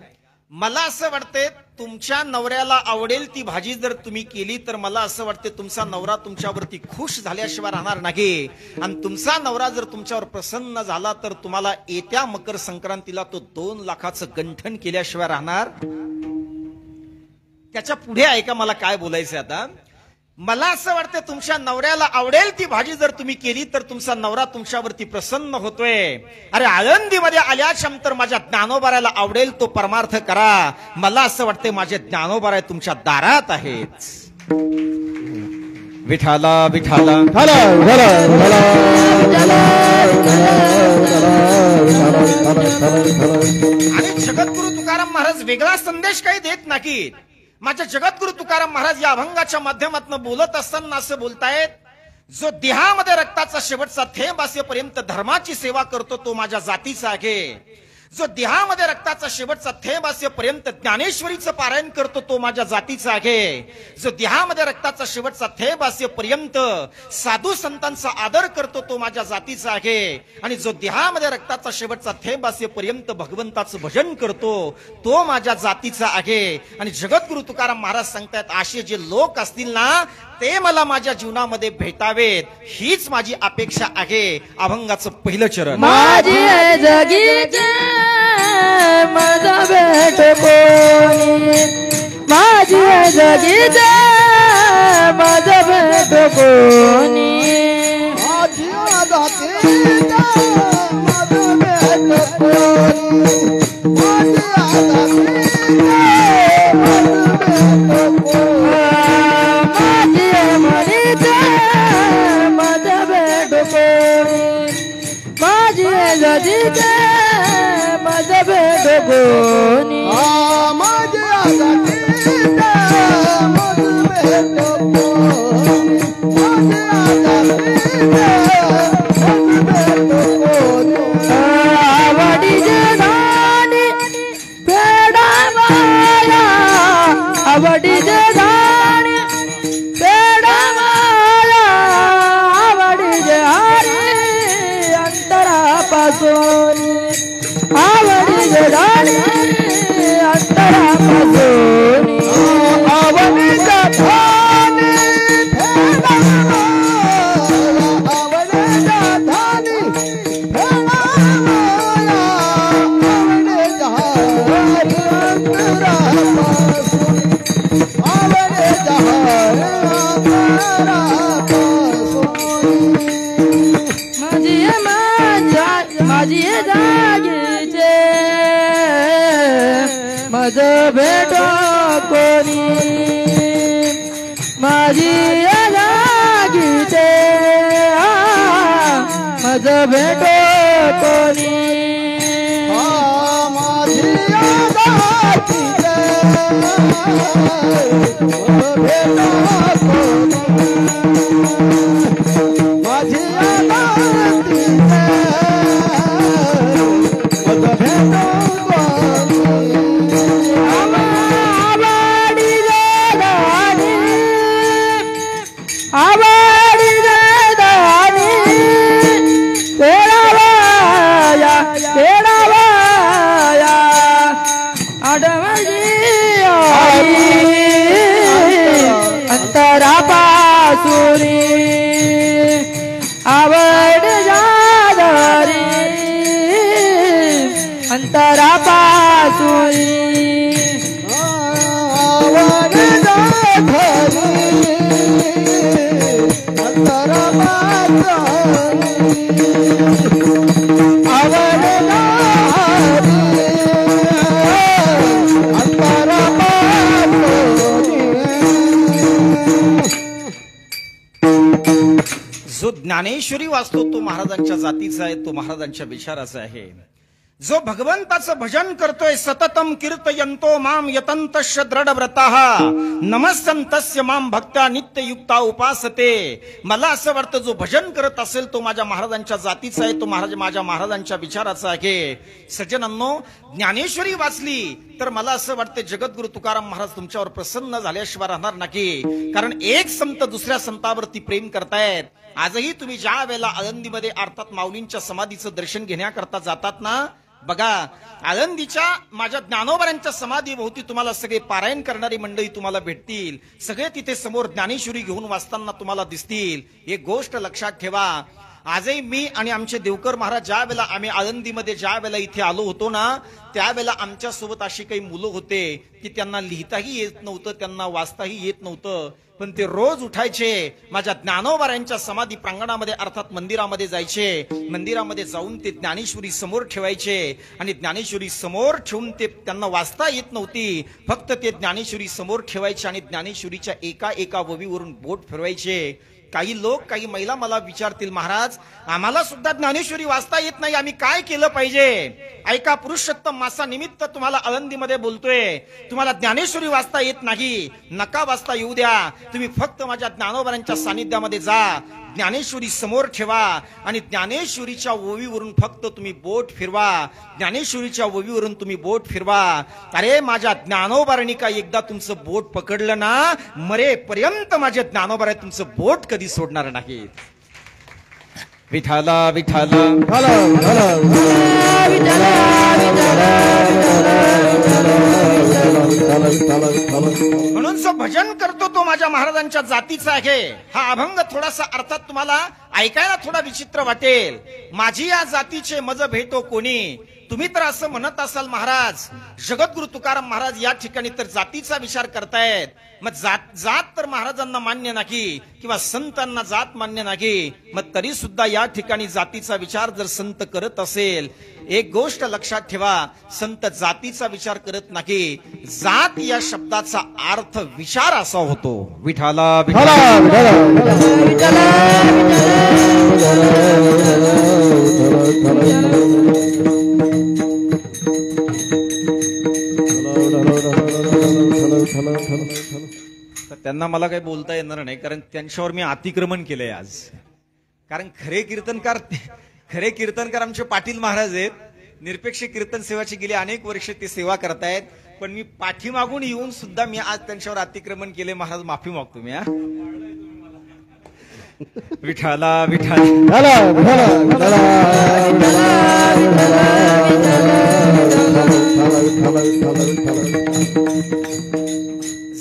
मला असं वाटतंय तुमच्या नवऱ्याला आवडेल ती भाजी जर तुम्ही केली तर मला असं वाटतंय तुमचा नवरा तुमच्यावरती खुश झाल्याशिवाय राहणार नाही. आणि तुमचा नवरा जर तुमच्यावर प्रसन्न झाला तर तुम्हाला येत्या मकर संक्रांतीला तो 2 लाखाचं गंठण केल्याशिवाय राहणार. त्याच्या पुढे ऐका मला काय बोलायचं आता. मला असं वाटतं तुमच्या नवऱ्याला आवडेल ती भाजी जर तुम्ही केली तर तुमचा नवरा तुमच्यावरती प्रसन्न होतोय. अरे आळंदीमध्ये आल्याच्या नंतर माझ्या ज्ञानोबाराला आवडेल तो परमार्थ करा. मला असं वाटतंय माझे ज्ञानोबारा तुमच्या दारात आहेत. विठाला विठाला आणि जगद्गुरु तुकाराम महाराज वेगळा संदेश काही देत नाहीत. माझ्या जगद्गुरु तुकाराम महाराज या अभंगाच्या माध्यमातून बोलत असताना असं बोलतायत, जो देहामध्ये रक्ताचा शेवटचा थेंब असेपर्यंत धर्माची सेवा करतो तो माझ्या जातीचा आहे. जो देहामध्ये रक्ताचा शेवटचा थेंब असेपर्यंत ज्ञानेश्वरीचं पारायण करतो तो माझ्या जातीचा आहे. जो देहामध्ये रक्ताचा शेवटचा थेंब असेपर्यंत साधू संतांचा आदर करतो तो माझ्या जातीचा आहे. आणि जो देहामध्ये रक्ताचा शेवटचा थेंब असेपर्यंत भगवंताचं भजन करतो तो माझ्या जातीचा आहे. आणि जगद्गुरु तुकाराम महाराज सांगतायत असे जे लोक असतील ना ते मला माझ्या जीवनामध्ये भेटावेत, हीच माझी अपेक्षा आहे. अभंगाचं पहिलं चरण. माझी जगीचे माझा भेट कोणी, माझी जगीचे माझा भेट कोणी, माझी जातीचे माझा भेट कोणी, माझी जातीचे माझा भेट कोणी, माझी जगीचे माझा भेट कोणी, माझ्या जातीचे माझा भेट कोणी, माझ्या जातीचे माझा भेट कोणी, आवडीचे दाणी फेडा माया, आवडीचे दाणी फेडा माया, आवडीचे हरी अंतरापासून, आवडीचे दाणी अंतरापासून, आवडीचे धानी फेडा माया, आवडीचे धानी फेडा माया, आवडीचे हरी अंतरापासून, आवडीचे हरी माझी जागीचे माझं भेट कोणी, माझी जागीचे माझं भेट कोणी, माझी आरती मज भेटो आवाडी दानी आवाडी दानी तेरा वाया आडवजी अंतरा पासुरी आवड जादरी अंतरा पासुरी आवड जादरी अंतरा पासुरी आवड जो ज्ञानेश्वरी वाचतो तो महाराजांच्या जातीचा आहे, तो महाराजांच्या विचाराचा आहे. जो भगवंताचं भजन करतोय सततम कीर्तयंतो माम यतंतश्च दृढव्रताः नमस्संतस्य माम भक्त्या नित्ययुक्ता उपासते. मला असं वाटतं जो भजन करत असेल तो माझ्या महाराजांच्या जातीचा आहे, तो माझ्या महाराजांच्या विचाराचा आहे. सज्जनांनो, ज्ञानेश्वरी वाचली तर मला असं वाटतं जगद्गुरु तुकाराम महाराज तुमच्यावर प्रसन्न झाल्याशिवाय राहणार नाही. कारण एक संत दुसऱ्या संतावरती प्रेम करतायत. आजही तुम्ही ज्या वेळेला आळंदीमध्ये अर्थात माऊलींच्या समाधीचं दर्शन घेण्याकरता जातात ना, बघा आळंदीच्या माझ्या ज्ञानोबारांच्या समाधीभोवती तुम्हाला सगळे पारायण करणारी मंडळी तुम्हाला भेटतील. सगळे तिथे समोर ज्ञानेश्वरी घेऊन वाचताना तुम्हाला दिसतील. एक गोष्ट लक्षात ठेवा, आजही मी आणि आमचे देवकर महाराज ज्या वेळेला आम्ही आळंदीमध्ये ज्या वेळेला इथे आलो होतो ना, त्यावेळेला आमच्या सोबत अशी काही मुलं होते की त्यांना लिहिताही येत नव्हतं, त्यांना वाचताही येत नव्हतं. पण ते रोज उठायचे, माझ्या ज्ञानोबारांच्या समाधी प्रांगणामध्ये अर्थात मंदिरामध्ये जायचे. मंदिरामध्ये जाऊन ते ज्ञानेश्वरी समोर ठेवायचे आणि ज्ञानेश्वरी समोर ठेवून ते त्यांना वाचता येत नव्हती, फक्त ते ज्ञानेश्वरी समोर ठेवायचे आणि ज्ञानेश्वरीच्या एका एका ववीवरून बोट फिरवायचे. काही लोक, काही महिला मला विचारतील, महाराज आम्हाला सुद्धा ज्ञानेश्वरी वाचता येत नाही, आम्ही काय केलं पाहिजे? ऐका, पुरुषोत्तम मासा निमित्त तुम्हाला आळंदीमध्ये बोलतोय, तुम्हाला ज्ञानेश्वरी वाचता येत नाही, नका वाचता येऊ द्या. तुम्ही फक्त माझ्या ज्ञानोबारांच्या सानिध्यामध्ये जा, ज्ञानेश्वरी समोर ठेवा आणि ज्ञानेश्वरीच्या ओवीवरून फक्त तुम्ही बोट फिरवा. ज्ञानेश्वरीच्या ओवीवरून तुम्ही बोट फिरवा. अरे माझ्या ज्ञानोबारांनी का एकदा तुमचं बोट पकडलं ना, मरेपर्यंत माझ्या ज्ञानोबारा तुमचं बोट कधी सोडणार नाही. विठाला विठाला म्हणून जो भजन करतो तो माझ्या महाराजांच्या जातीचा आहे. हा अभंग थोडासा अर्थात तुम्हाला ऐकायला थोडा विचित्र वाटेल. माझी या जातीचे मज भेटो कोणी. तुम्ही तर असं म्हणत असाल, महाराज जगद्गुरु तुकाराम महाराज या ठिकाणी तर जातीचा विचार करतायत, मग जात तर महाराजांना मान्य नाही किंवा संतांना जात मान्य नाही, मग तरी सुद्धा या ठिकाणी जातीचा विचार जर संत करत असेल, एक गोष्ट लक्षात ठेवा, संत जातीचा विचार करत नाही. जात या शब्दाचा अर्थ विचार असा होतो. विठाला तर त्यांना मला काही बोलता येणार नाही, कारण त्यांच्यावर मी अतिक्रमण केलंय आज. कारण खरे कीर्तनकार आमचे पाटील महाराज आहेत. निरपेक्ष कीर्तन सेवाची गेली अनेक वर्ष ते सेवा करतायत, पण मी पाठीमागून येऊन सुद्धा मी आज त्यांच्यावर अतिक्रमण केले. महाराज माफी मागतो मी. विठाला विठाला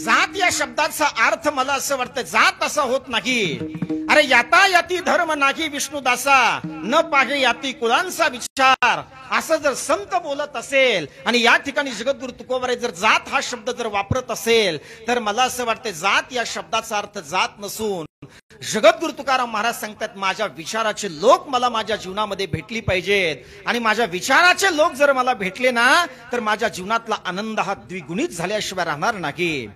जात या शब्दाचा अर्थ मला असं वाटतं, जात असा होत नाही. अरे याता याती धर्म नाही विष्णुदासा, न पाहे याती कुळांचा विचार, असं जर संत बोलत असेल आणि या ठिकाणी जगद्गुरु तुकोबाराय जर जात हा शब्द जर वापरत असेल, तर मला असं वाटतं जात या शब्दाचा अर्थ जात नसून जगद्गुरु तुकाराम महाराज सांगतात, माझ्या विचाराचे लोक मला माझ्या जीवनामध्ये भेटली पाहिजेत आणि माझ्या विचाराचे लोक जर मला भेटले ना, तर माझ्या जीवनातला आनंद हा द्विगुणित झाल्याशिवाय राहणार नाही.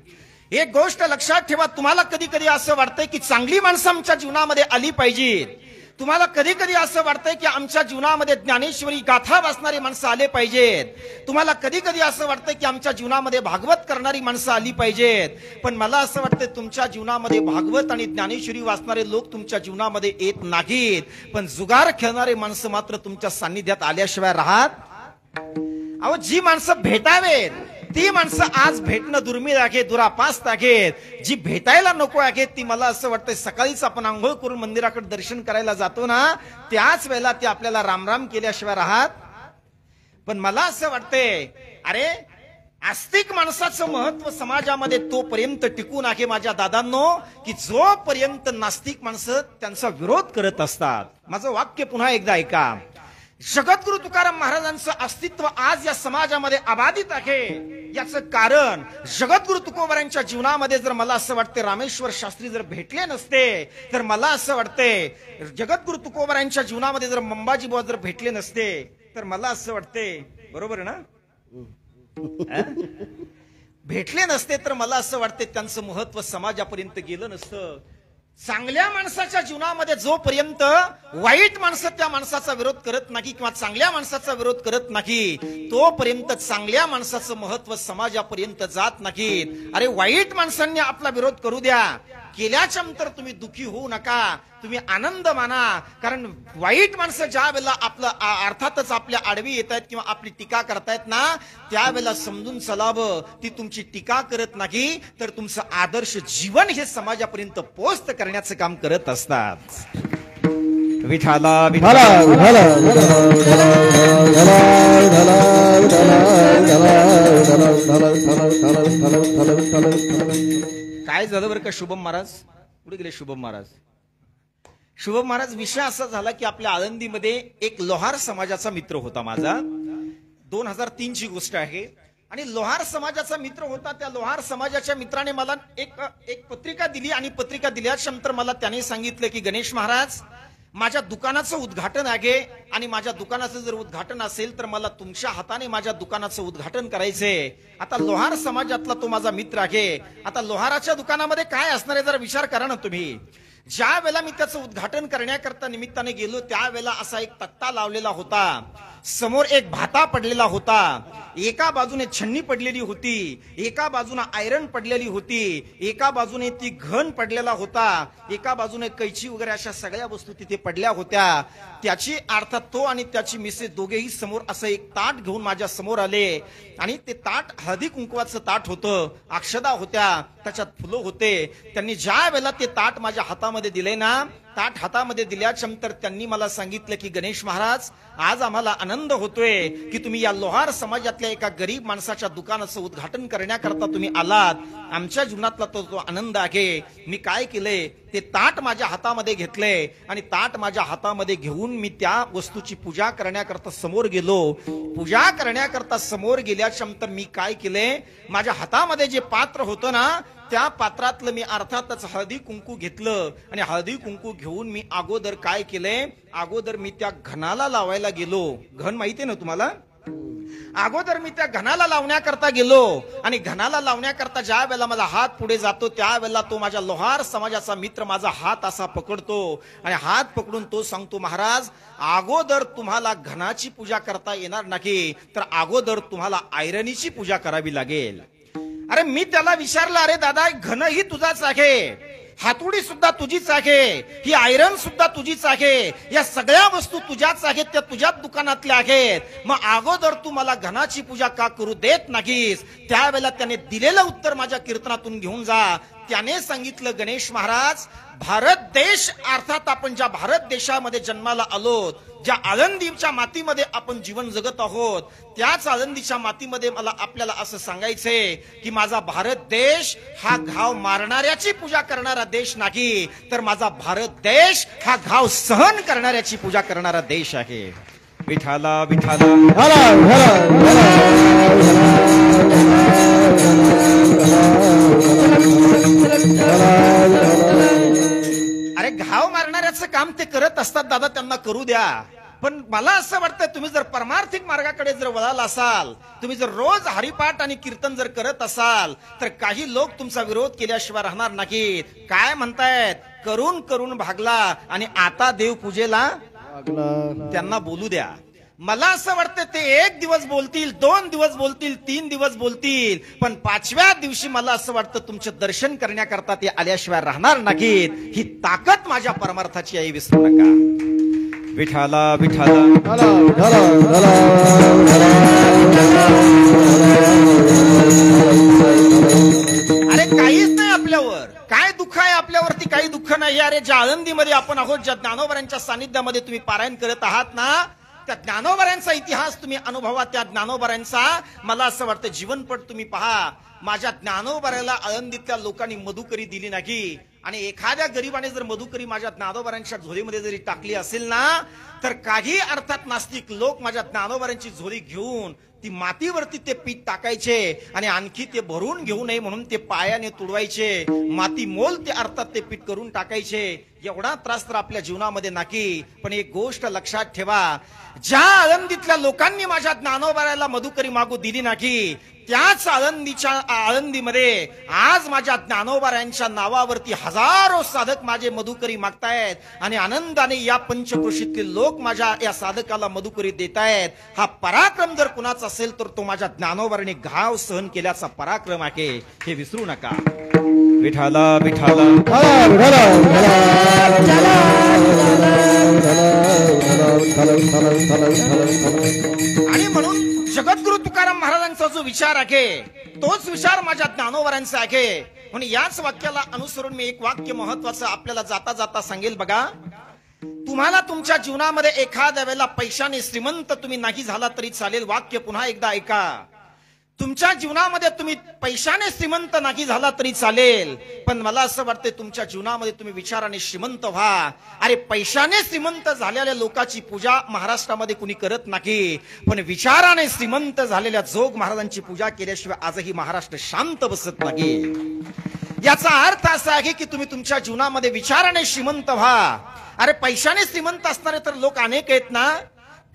एक गोष्ट लक्षात ठेवा, तुम्हाला कधी कधी असं वाटतंय की चांगली माणसं आमच्या जीवनामध्ये आली पाहिजेत, तुम्हाला कधी कधी असं वाटतंय की आमच्या जीवनामध्ये ज्ञानेश्वरी गाथा वाचणारी माणसं आले पाहिजेत. तुम्हाला कधी कधी असं वाटतंय की आमच्या जीवनामध्ये भागवत करणारी माणसं आली पाहिजेत. पण मला असं वाटतंय तुमच्या जीवनामध्ये भागवत आणि ज्ञानेश्वरी वाचणारे लोक तुमच्या जीवनामध्ये येत नाहीत, पण जुगार खेळणारे माणसं मात्र तुमच्या सान्निध्यात आल्याशिवाय राहत. अहो, जी माणसं भेटावेत ती माणसं आज भेटणं दुर्मिळ आहे, दुरापास्त आहेत. जी भेटायला नको आहेत ती मला असं वाटतंय सकाळीच आपण आंघोळ करून मंदिराकडे दर्शन करायला जातो ना, त्याच वेळेला ते आपल्याला रामराम केल्याशिवाय राहत. पण मला असं वाटतंय, अरे आस्तिक माणसाचं महत्व समाजामध्ये तोपर्यंत टिकून आहे माझ्या दादांनो, की जोपर्यंत नास्तिक माणसं त्यांचा विरोध करत असतात. माझं वाक्य पुन्हा एकदा ऐका. जगद्गुरु तुकाराम महाराजांचं अस्तित्व आज या समाजामध्ये अबाधित आहे. याचं कारण जगद्गुरु तुकोबारांच्या जीवनामध्ये जर मला असं वाटतं रामेश्वर शास्त्री जर भेटले नसते, तर मला असं वाटतंय जगद्गुरु तुकोबारांच्या जीवनामध्ये जर मंबाजी बुवा जर भेटले नसते, तर मला असं वाटतंय, बरोबर ना, भेटले नसते तर मला असं वाटतंय त्यांचं महत्व समाजापर्यंत गेलं नसतं. चांगल्या माणसाच्या जीवनामध्ये जोपर्यंत वाईट माणसं त्या माणसाचा विरोध करत नाही किंवा चांगल्या माणसाचा विरोध करत नाही, तोपर्यंत चांगल्या माणसाचं महत्व समाजापर्यंत जात नाही. अरे वाईट माणसांनी आपला विरोध करू द्या, केल्याच्या नंतर तुम्ही दुखी होऊ नका, तुम्ही आनंद माना. कारण वाईट माणसं ज्या वेळेला आपलं अर्थातच आपल्या आडवी येत आहेत किंवा आपली टीका करतायत ना, त्यावेळेला समजून चलावं, ती तुमची टीका करत नाही तर तुमचं आदर्श जीवन हे समाजापर्यंत पोस्ट करण्याचं काम करत असतात. विठाला काय झालं बरं का शुभम महाराज, कुठे गेले शुभम महाराज? शुभम महाराज, विषय असा झाला की आपल्या आळंदीमध्ये एक लोहार समाजाचा मित्र होता माझा. 2003 ची गोष्ट आहे. आणि लोहार समाजाचा मित्र होता. त्या लोहार समाजाच्या मित्राने मला एक पत्रिका दिली आणि पत्रिका दिल्याच्या नंतर मला त्याने सांगितलं की गणेश महाराज, माझ्या दुकानाचं उद्घाटन आहे आणि माझ्या दुकानाचं जर उद्घाटन असेल तर मला तुमच्या हाताने माझ्या दुकानाचं उद्घाटन करायचंय. आता लोहार समाजातला तो माझा मित्र आहे. आता लोहाराच्या दुकानामध्ये काय असणार आहे जरा विचार करा ना तुम्ही. ज्या वेळेला मी त्याचं उद्घाटन करण्याकरता निमित्ताने गेलो त्यावेळेला असा एक तक्ता लावलेला होता, समोर एक भाता पडलेला होता, एका बाजूने छन्नी पडलेली होती, एका बाजूने आयरन पडलेली होती, एका बाजूने ती घन पडलेला होता, एका बाजूने कैची वगैरे अशा सगळ्या वस्तू तिथे पडल्या होत्या. त्याची अर्थात तो आणि त्याची मिसेस दोघेही समोर असं एक ताट घेऊन माझ्या समोर आले आणि ते ताट हळदी कुंकवाचं ताट होतं, अक्षदा होत्या, त्याच्यात फुलं होते. त्यांनी ज्या वेळेला ते ताट माझ्या हातामध्ये दिले ना, ताट हातामध्ये दिल्याच्या नंतर त्यांनी मला सांगितलं की गणेश महाराज, आज आम्हाला आनंद होतोय की तुम्ही या लोहार समाजातल्या एका गरीब माणसाच्या दुकानाचं उद्घाटन करण्याकरता तुम्ही आलात. आमच्या जीवनातला तो आनंद आहे. मी काय केलंय, ते ताट माझ्या हातामध्ये घेतलंय आणि ताट माझ्या हातामध्ये घेऊन मी त्या वस्तूची पूजा करण्याकरता समोर गेलो. पूजा करण्याकरता समोर गेल्याच्या नंतर मी काय केलंय, माझ्या हातामध्ये जे पात्र होतं ना, त्या पात्रातलं मी अर्थातच हळदी कुंकू घेतलं आणि हळदी कुंकू घेऊन मी अगोदर काय केलंय, अगोदर मी त्या घनाला लावायला गेलो. घन माहितीये ना तुम्हाला? अगोदर मी त्या घनाला लावण्याकरता गेलो आणि घनाला लावण्याकरता ज्या वेळेला माझा हात पुढे जातो त्यावेळेला तो माझ्या लोहार समाजाचा मित्र माझा हात असा पकडतो आणि हात पकडून तो सांगतो, महाराज, अगोदर तुम्हाला घनाची पूजा करता येणार नाही तर अगोदर तुम्हाला आयरनीची पूजा करावी लागेल. अरे मी त्याला विचारलं, अरे दादा, घन ही तुझाच आहे, हातोडी सुद्धा तुझीच आहे, ही आयरन सुद्धा तुझीच आहे, या सगळ्या वस्तू तुझ्याच आहेत, त्या तुझ्याच दुकानातल्या आहेत, मग अगोदर तू मला घनाची पूजा का करू देत नाहीस? त्यावेळेला त्याने दिलेलं उत्तर माझ्या कीर्तनातून घेऊन जा. त्याने सांगितलं, गणेश महाराज, भारत देश अर्थात आपण ज्या भारत देशामध्ये जन्माला आलो, ज्या आळंदीच्या मातीमध्ये आपण जीवन जगत आहोत, त्याच आळंदीच्या मातीमध्ये मला आपल्याला असं सांगायचंय की माझा भारत देश हा घाव मारणाऱ्याची पूजा करणारा देश नाही, तर माझा भारत देश हा घाव सहन करणाऱ्याची पूजा करणारा देश आहे. विठाला विठाला अरे घाव मारणाऱ्याचं काम ते करत असतात दादा, त्यांना करू द्या. पण मला असं वाटतं तुम्ही जर परमार्थिक मार्गाकडे जर वळाला असाल, तुम्ही जर रोज हरिपाठ आणि कीर्तन जर करत असाल, तर काही लोक तुमचा विरोध केल्याशिवाय राहणार नाहीत. काय म्हणतायत, करून करून भागला आणि आता देव पूजेला त्यांना बोलू द्या. मला असं वाटतं ते 1 दिवस बोलतील, 2 दिवस बोलतील, 3 दिवस बोलतील, पण 5व्या दिवशी मला असं वाटतं तुमचे दर्शन करण्याकरता ते आल्याशिवाय राहणार नाहीत. ही ताकद माझ्या परमार्थाची आहे, विसरू नका. विठाला विठाला अरे काहीच नाही आपल्यावर, काय दुःख आहे आपल्यावरती? काही दुःख नाही. अरे ज्या आळंदीमध्ये आपण आहोत, ज्या ज्ञानोबारांच्या सानिध्यामध्ये तुम्ही पारायण करत आहात ना, त्या ज्ञानोबारांचा इतिहास तुम्ही अनुभवा. त्या ज्ञानोबारांचा मला असं वाटतं जीवनपट तुम्ही पहा. माझ्या ज्ञानोबाराला आळंदीतल्या लोकांनी मधुकरी दिली नाही, आणि एखाद्या गरीबाने जर मधुकरी माझ्या ज्ञानोबारांच्या झोलीमध्ये जरी टाकली असेल ना, तर काही अर्थात नास्तिक लोक माझ्या ज्ञानोबारांची झोली घेऊन ती मातीवरती ते पीठ टाकायचे आणि आणखी ते भरून घेऊ नये म्हणून ते पायाने तुडवायचे, माती मोल ते अर्थात ते पीठ करून टाकायचे. एवढा त्रास तर आपल्या जीवनामध्ये नाही. पण एक गोष्ट लक्षात ठेवा, ज्या आळंदीतल्या लोकांनी माझ्या ज्ञानोबाराला मधुकरी मागू दिली नाही, त्याच आळंदीमध्ये आज माझ्या ज्ञानोबारांच्या नावावरती हजारो साधक माझे मधुकरी मागतायत आणि आनंदाने या पंचक्रोशीतील लोक माझ्या या साधकाला मधुकरी देतायत. हा पराक्रम जर कुणाचा असेल तर तो माझ्या ज्ञानोबाराने घाव सहन केल्याचा पराक्रम आहे, हे विसरू नका. विठाला विठाला आणि म्हणून जगद्गुरु तुकाराम महाराजांचा जो विचार आहे तोच विचार माझ्या ज्ञानोबारांचा आहे. म्हणून याच वाक्याला अनुसरून मी एक वाक्य महत्वाचं आपल्याला जाता जाता सांगेल. बघा, तुम्हाला तुमच्या जीवनामध्ये एखाद्या वेळेला पैशाने श्रीमंत तुम्ही नाही झाला तरी चालेल. वाक्य पुन्हा एकदा ऐका. तुमच्या जीवनामध्ये तुम्ही पैशाने श्रीमंत नाही झाला तरी चालेल, पण मला असं वाटतं तुमच्या जीवनामध्ये तुम्ही विचाराने श्रीमंत व्हा. अरे पैशाने श्रीमंत झालेल्या लोकांची पूजा महाराष्ट्रामध्ये कुणी करत नाही, पण विचाराने श्रीमंत झालेल्या जोग महाराजांची पूजा केल्याशिवाय आजही महाराष्ट्र शांत बसत नाही. याचा अर्थ असा आहे की तुम्ही तुमच्या जीवनामध्ये विचाराने श्रीमंत व्हा. अरे पैशाने श्रीमंत असणारे तर लोक अनेक आहेत ना.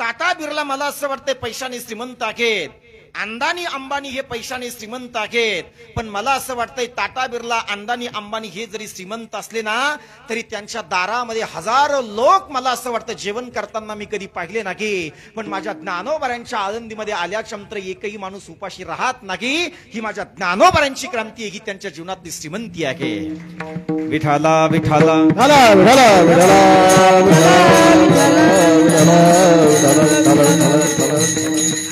टाटा बिर्ला मला असं वाटतं पैशाने श्रीमंत आहेत, अंदानी अंबानी हे पैशाने श्रीमंत आहेत, पण मला असं वाटतंय टाटा बिर्ला, अंदानी अंबानी हे जरी श्रीमंत असले ना, तरी त्यांच्या दारामध्ये हजारो लोक मला असं वाटतं जेवण करताना मी कधी पाहिले नाही. पण माझ्या ज्ञानोबारांच्या आळंदीमध्ये आल्याच्यानंतर एकही माणूस उपाशी राहत नाही. ही माझ्या ज्ञानोबारांची क्रांती आहे, ही त्यांच्या जीवनातली श्रीमंती आहे. विठाला विठाला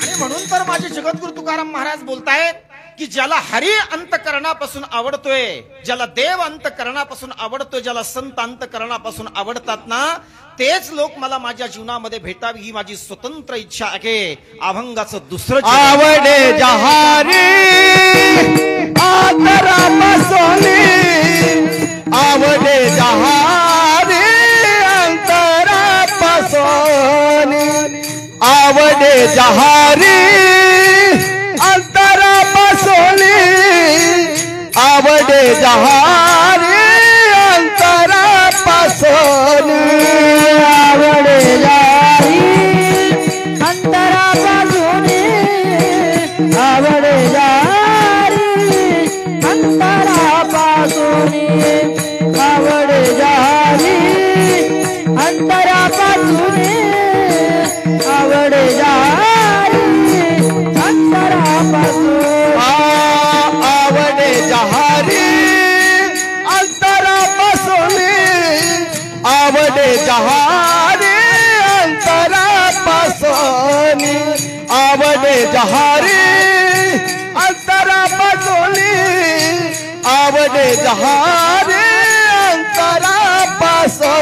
आणि म्हणून तर माझे जगद्गुरु तुकाराम महाराज बोलतायत की ज्याला हरी अंतकरणापासून आवडतोय, ज्याला देव अंतकरणापासून आवडतोय, ज्याला संत अंतकरणापासून आवडतात ना, तेच लोक मला माझ्या जीवनामध्ये भेटावी ही माझी स्वतंत्र इच्छा आहे. अभंगाचं दुसरं आवडे जहारी अंतरापासून, आवडे जहारी अंतरापासून, आवडे जहारी अंतरापासून, आवडे जहारी अंतरापासून, आवडे जारी अंतरापासून, आवडे जारी अंतरापासून, आवडे जारी अंतरापासून, आवडे जारी अंतरापासून, आवडे जहारी अंतरापासून, आवडे जहारी अंतरापासून, आवडे जहारी अंतरापासून, आवडे जहारी अंतरापासून,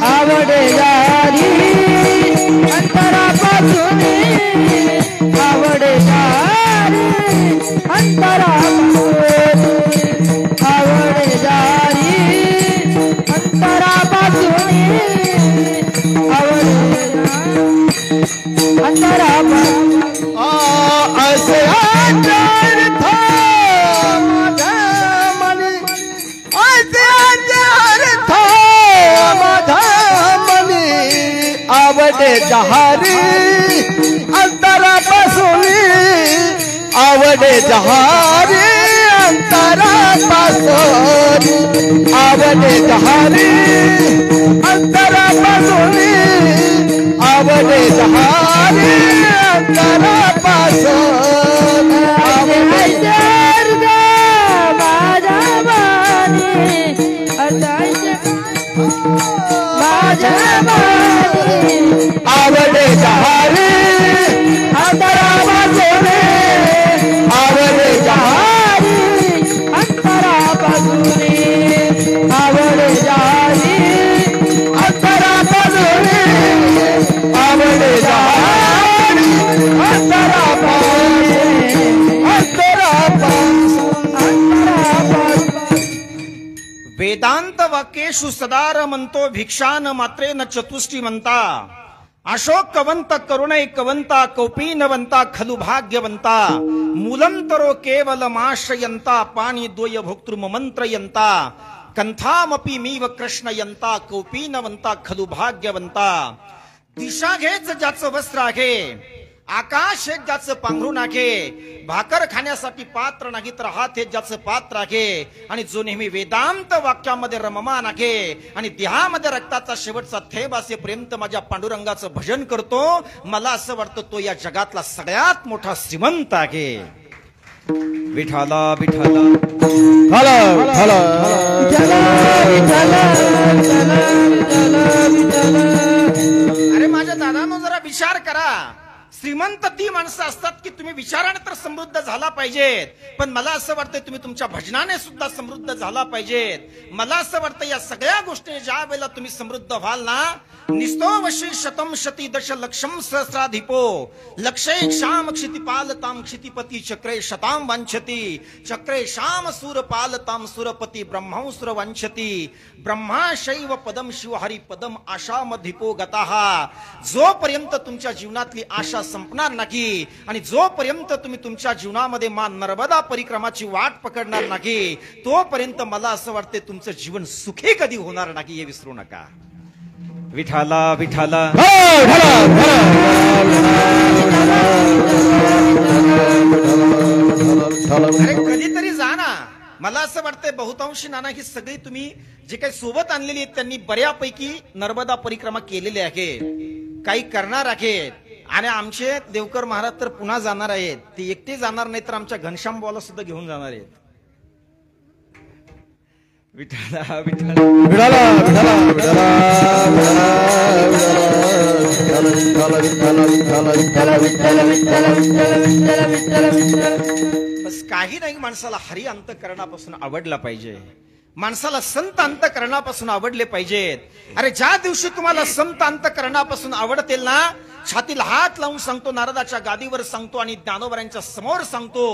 आवडे जारी अंतरापासून, आवडे जारी अंतरापासून, आवडे जारी अंतरापासून, आवडे अंतरापासून. असे अर्थ माझ्या मनी, असे अर्थ माझ्या आवडे जहारी अंतरापासून आवडे जहारी अंतरापासून आवडे जहारी अंतरापासून आवडे जहारी अंतरापासून आवडे जहारी अंतरापासून आवडे जहारी अंतरापासून आवडे जहारी अंतरापासून आवडे जहारी वेदांत वाक्येषु सदार म्हणतो भिक्षान मात्रेन चतुष्टी म्हणता अशोकवंत करुणैकवंता कौपीनवंता खलु भाग्यवंता मूलंतरो केवलमाश्रयंता पाणी द्वय भोक्तृमंत्रयंता कंथामपि मीव कृष्णयंता कौपीनवंता खलु भाग्यवंता दिशा घेच ज्याचं वस्त्र आहे आकाश हे ज्याचं पांघरून आहे भाकर खाण्यासाठी पात्र नाही तर हात हे ज्याचं पात्र आहे आणि जो नेहमी वेदांत वाक्यामध्ये रममान आहे आणि देहामध्ये रक्ताचा शेवटचा थेंब असेपर्यंत माझ्या पांडुरंगाचं भजन करतो मला असं वाटतं तो या जगातला सगळ्यात मोठा श्रीमंत आहे विठाला विठाला हॅलो हॅलो अरे माझ्या दादानो जरा विचार करा श्रीमंत ती माणसं असतात की तुम्ही विचाराने तर समृद्ध झाला पाहिजेत पण मला असं वाटतं तुम्ही तुमच्या भजनाने सुद्धा समृद्ध झाला पाहिजेत मला असं वाटतं या सगळ्या गोष्टी ज्या वेळेला तुम्ही समृद्ध व्हाल ना निस्तो वशी शतम शती दश लक्षम सहस्राधिपो लक्षे क्षाम क्षितिपालताम क्षितिपती चक्रे शताम वांछती चक्रे श्याम सूरपालताम सुरपती ब्रह्मांसुर वांछती ब्रह्मा शैव पदम शिव हरि पदम आशामधिपो गताः जोपर्यंत तुमच्या जीवनातली आशा संपणार नाही आणि जोपर्यंत तुम्ही तुमच्या जीवनामध्ये मा नर्मदा परिक्रमाची वाट पकडणार नाही तोपर्यंत मला असं वाटते तुमचं जीवन सुखी कधी होणार नाही हे विसरू नका विठाला विठाला अरे कधीतरी जा ना मला असं वाटतंय बहुतांशी नाना ही सगळी तुम्ही जे काही सोबत आणलेली आहेत त्यांनी बऱ्यापैकी नर्मदा परिक्रमा केलेली आहे काही करणार आहेत आणि आमचे देवकर महाराज तर पुन्हा जाणार आहेत ते एकटे जाणार नाही तर आमच्या घनश्याम बाबाला सुद्धा घेऊन जाणार आहेत विठाला विठाला विठाला विठाला विठाला बस काही नाही माणसाला हरी अंतःकरणापासून आवडला पाहिजे माणसाला संत अंतःकरणापासून आवडले पाहिजेत अरे ज्या दिवशी तुम्हाला संत अंतःकरणापासून आवडतील ना छातीला हात लावून सांगतो नारदाच्या गादीवर सांगतो आणि ज्ञानोबरांच्या समोर सांगतो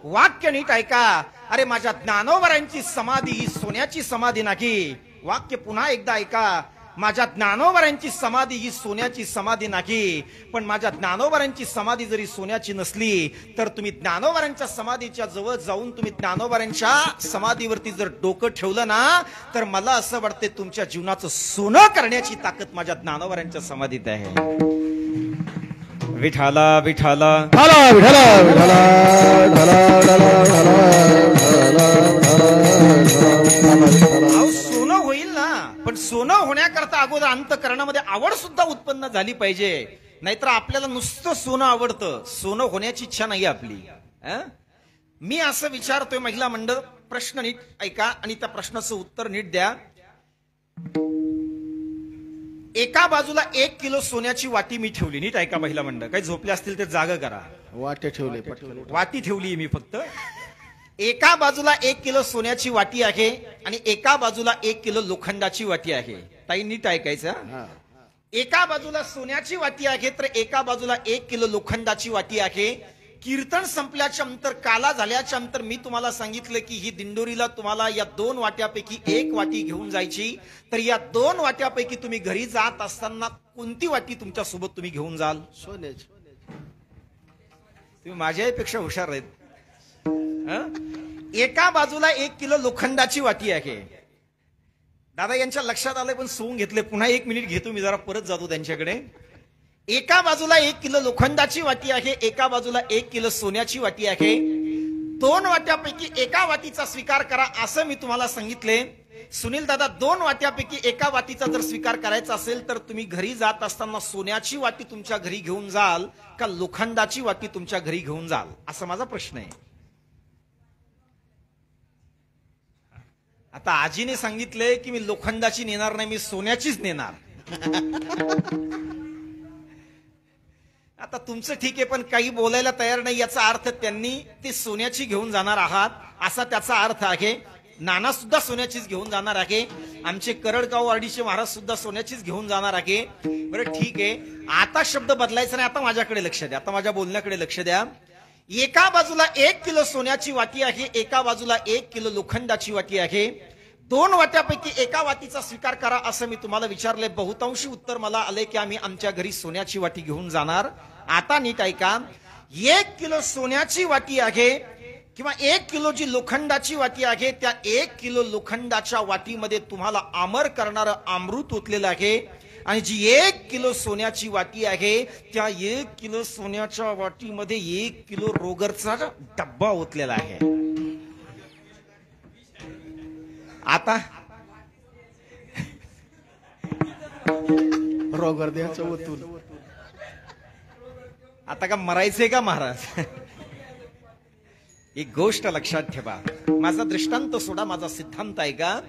वाक्य नीट ऐका अरे माझ्या ज्ञानोबरांची समाधी ही सोन्याची समाधी नाही वाक्य पुन्हा एकदा ऐका माझ्या ज्ञानोबरांची समाधी ही सोन्याची समाधी नाही पण माझ्या ज्ञानोबरांची समाधी जरी सोन्याची नसली तर तुम्ही ज्ञानोबरांच्या समाधीच्या जवळ जाऊन तुम्ही ज्ञानोबरांच्या समाधीवरती जर डोकं ठेवलं ना तर मला असं वाटते तुमच्या जीवनाचं सोनं करण्याची ताकद माझ्या ज्ञानोबरांच्या समाधीत आहे विठाला विठाला विठाला विठाला सोनं होईल ना पण सोनं होण्याकरता अगोदर अंतःकरणामध्ये आवड सुद्धा उत्पन्न झाली पाहिजे नाहीतर आपल्याला नुसतं सोनं आवडतं सोनं होण्याची इच्छा नाही आपली मी असं विचारतोय महिला मंडळ प्रश्न नीट ऐका आणि त्या प्रश्नाचं उत्तर नीट द्या एका बाजूला 1 किलो सोन्याची वाटी मी ठेवली नीट ऐका महिला मंडळ काही झोपले असतील ते जाग करा वाटे ठेवले पटकन वाटी ठेवली मी फक्त एका बाजूला 1 किलो सोन्याची वाटी आहे आणि एका बाजूला 1 किलो लोखंडाची वाटी आहे ताई नीट ऐकायचं एका बाजूला सोन्याची वाटी आहे तर एका बाजूला 1 किलो लोखंडाची वाटी आहे कीर्तन संपल्याच्या नंतर काला झाल्याच्या नंतर मी तुम्हाला सांगितलं की ही दिंडोरीला तुम्हाला या 2 वाट्यापैकी 1 वाटी घेऊन जायची तर या 2 वाट्यापैकी तुम्ही घरी जात असताना कोणती वाटी तुमच्या सोबत तुम्ही घेऊन जाल सोन्याची तुम्ही माझ्यापेक्षा हुशार आहेत एका बाजूला 1 किलो लोखंडाची वाटी आहे दादा यांच्या लक्षात आलंय पण सोडून घेतले पुन्हा 1 मिनिट घेतो मी जरा परत जातो त्यांच्याकडे एका बाजूला 1 किलो लोखंडाची वाटी आहे, एका बाजूला 1 किलो सोन्याची वाटी आहे. 2 वाट्यापैकी एका वाटीचा स्वीकार करा असं मी तुम्हाला सांगितले. सुनील दादा, 2 वाट्यापैकी एका वाटीचा जर स्वीकार करायचा असेल तर तुम्ही घरी जात असताना सोन्याची वाटी तुमच्या घरी घेऊन जाल का लोखंडाची वाटी तुमच्या घरी घेऊन जाल, असा माझा प्रश्न आहे. आता आजीने सांगितलंय की मी लोखंडाची नेणार नाही, मी सोन्याचीच नेणार. आता तुमचं ठीक आहे, पण काही बोलायला तयार नाही याचा अर्थ त्यांनी ते सोन्याची घेऊन जाणार आहात असा त्याचा अर्थ आहे. नाना सुद्धा सोन्याचीच घेऊन जाणार आहे. आमचे करडगाव वाडीचे महाराज सुद्धा सोन्याचीच घेऊन जाणार आहे. बरं ठीक आहे, आता शब्द बदलायचा नाही. आता माझ्याकडे लक्ष द्या, आता माझ्या बोलण्याकडे लक्ष द्या. एका बाजूला 1 किलो सोन्याची वाटी आहे, एका बाजूला 1 किलो लोखंडाची वाटी आहे. 2 वाट्यापैकी एका वाटीचा स्वीकार करा असं मी तुम्हाला विचारले. बहुतांशी उत्तर मला आले की आम्ही आमच्या घरी सोन्याची वाटी घेऊन जाणार. आता नीट ऐका, 1 किलो सोन्याची वाटी आहे किंवा 1 किलो जी लोखंडाची वाटी आहे, त्या 1 किलो लोखंडाच्या वाटीमध्ये तुम्हाला आमर करणारं अमृत ओतलेलं आहे. आणि जी 1 किलो सोन्याची वाटी आहे त्या 1 किलो सोन्याच्या वाटीमध्ये 1 किलो रोगरचा डब्बा ओतलेला आहे. आता रोगर द्यायचं ओतून. आता का मरायचंय का महाराज? एक गोष्ट लक्षात ठेवा, माझा दृष्टांत सोडा, माझा सिद्धांत आहे का.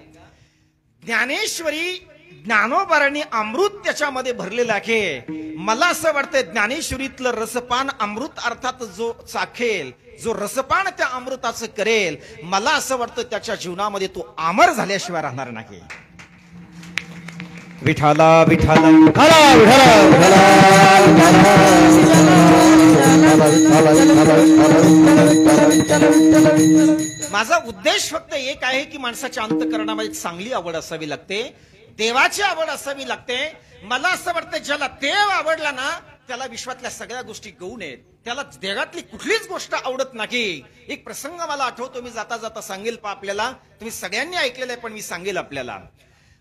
ज्ञानेश्वरी ज्ञानोबारांनी अमृत त्याच्यामध्ये भरलेलं आहे. मला असं वाटतं ज्ञानेश्वरीतलं रसपान अमृत अर्थात जो चाखेल, जो रसपान त्या अमृताचं करेल, मला असं वाटतं त्याच्या जीवनामध्ये तो अमर झाल्याशिवाय राहणार नाही. विठाला विठाला माझा उद्देश फक्त एक आहे की माणसाच्या अंतःकरणामध्ये चांगली आवड असावी लागते, देवाची आवड असावी लागते. मला असं वाटतं ज्याला देव आवडला ना त्याला विश्वातल्या सगळ्या गोष्टी गौण आहेत, त्याला देवातली कुठलीच गोष्ट आवडत नाही. एक प्रसंग मला आठवतो, मी जाता जाता सांगेल आपल्याला, तुम्ही सगळ्यांनी ऐकलेलं आहे पण मी सांगेल आपल्याला.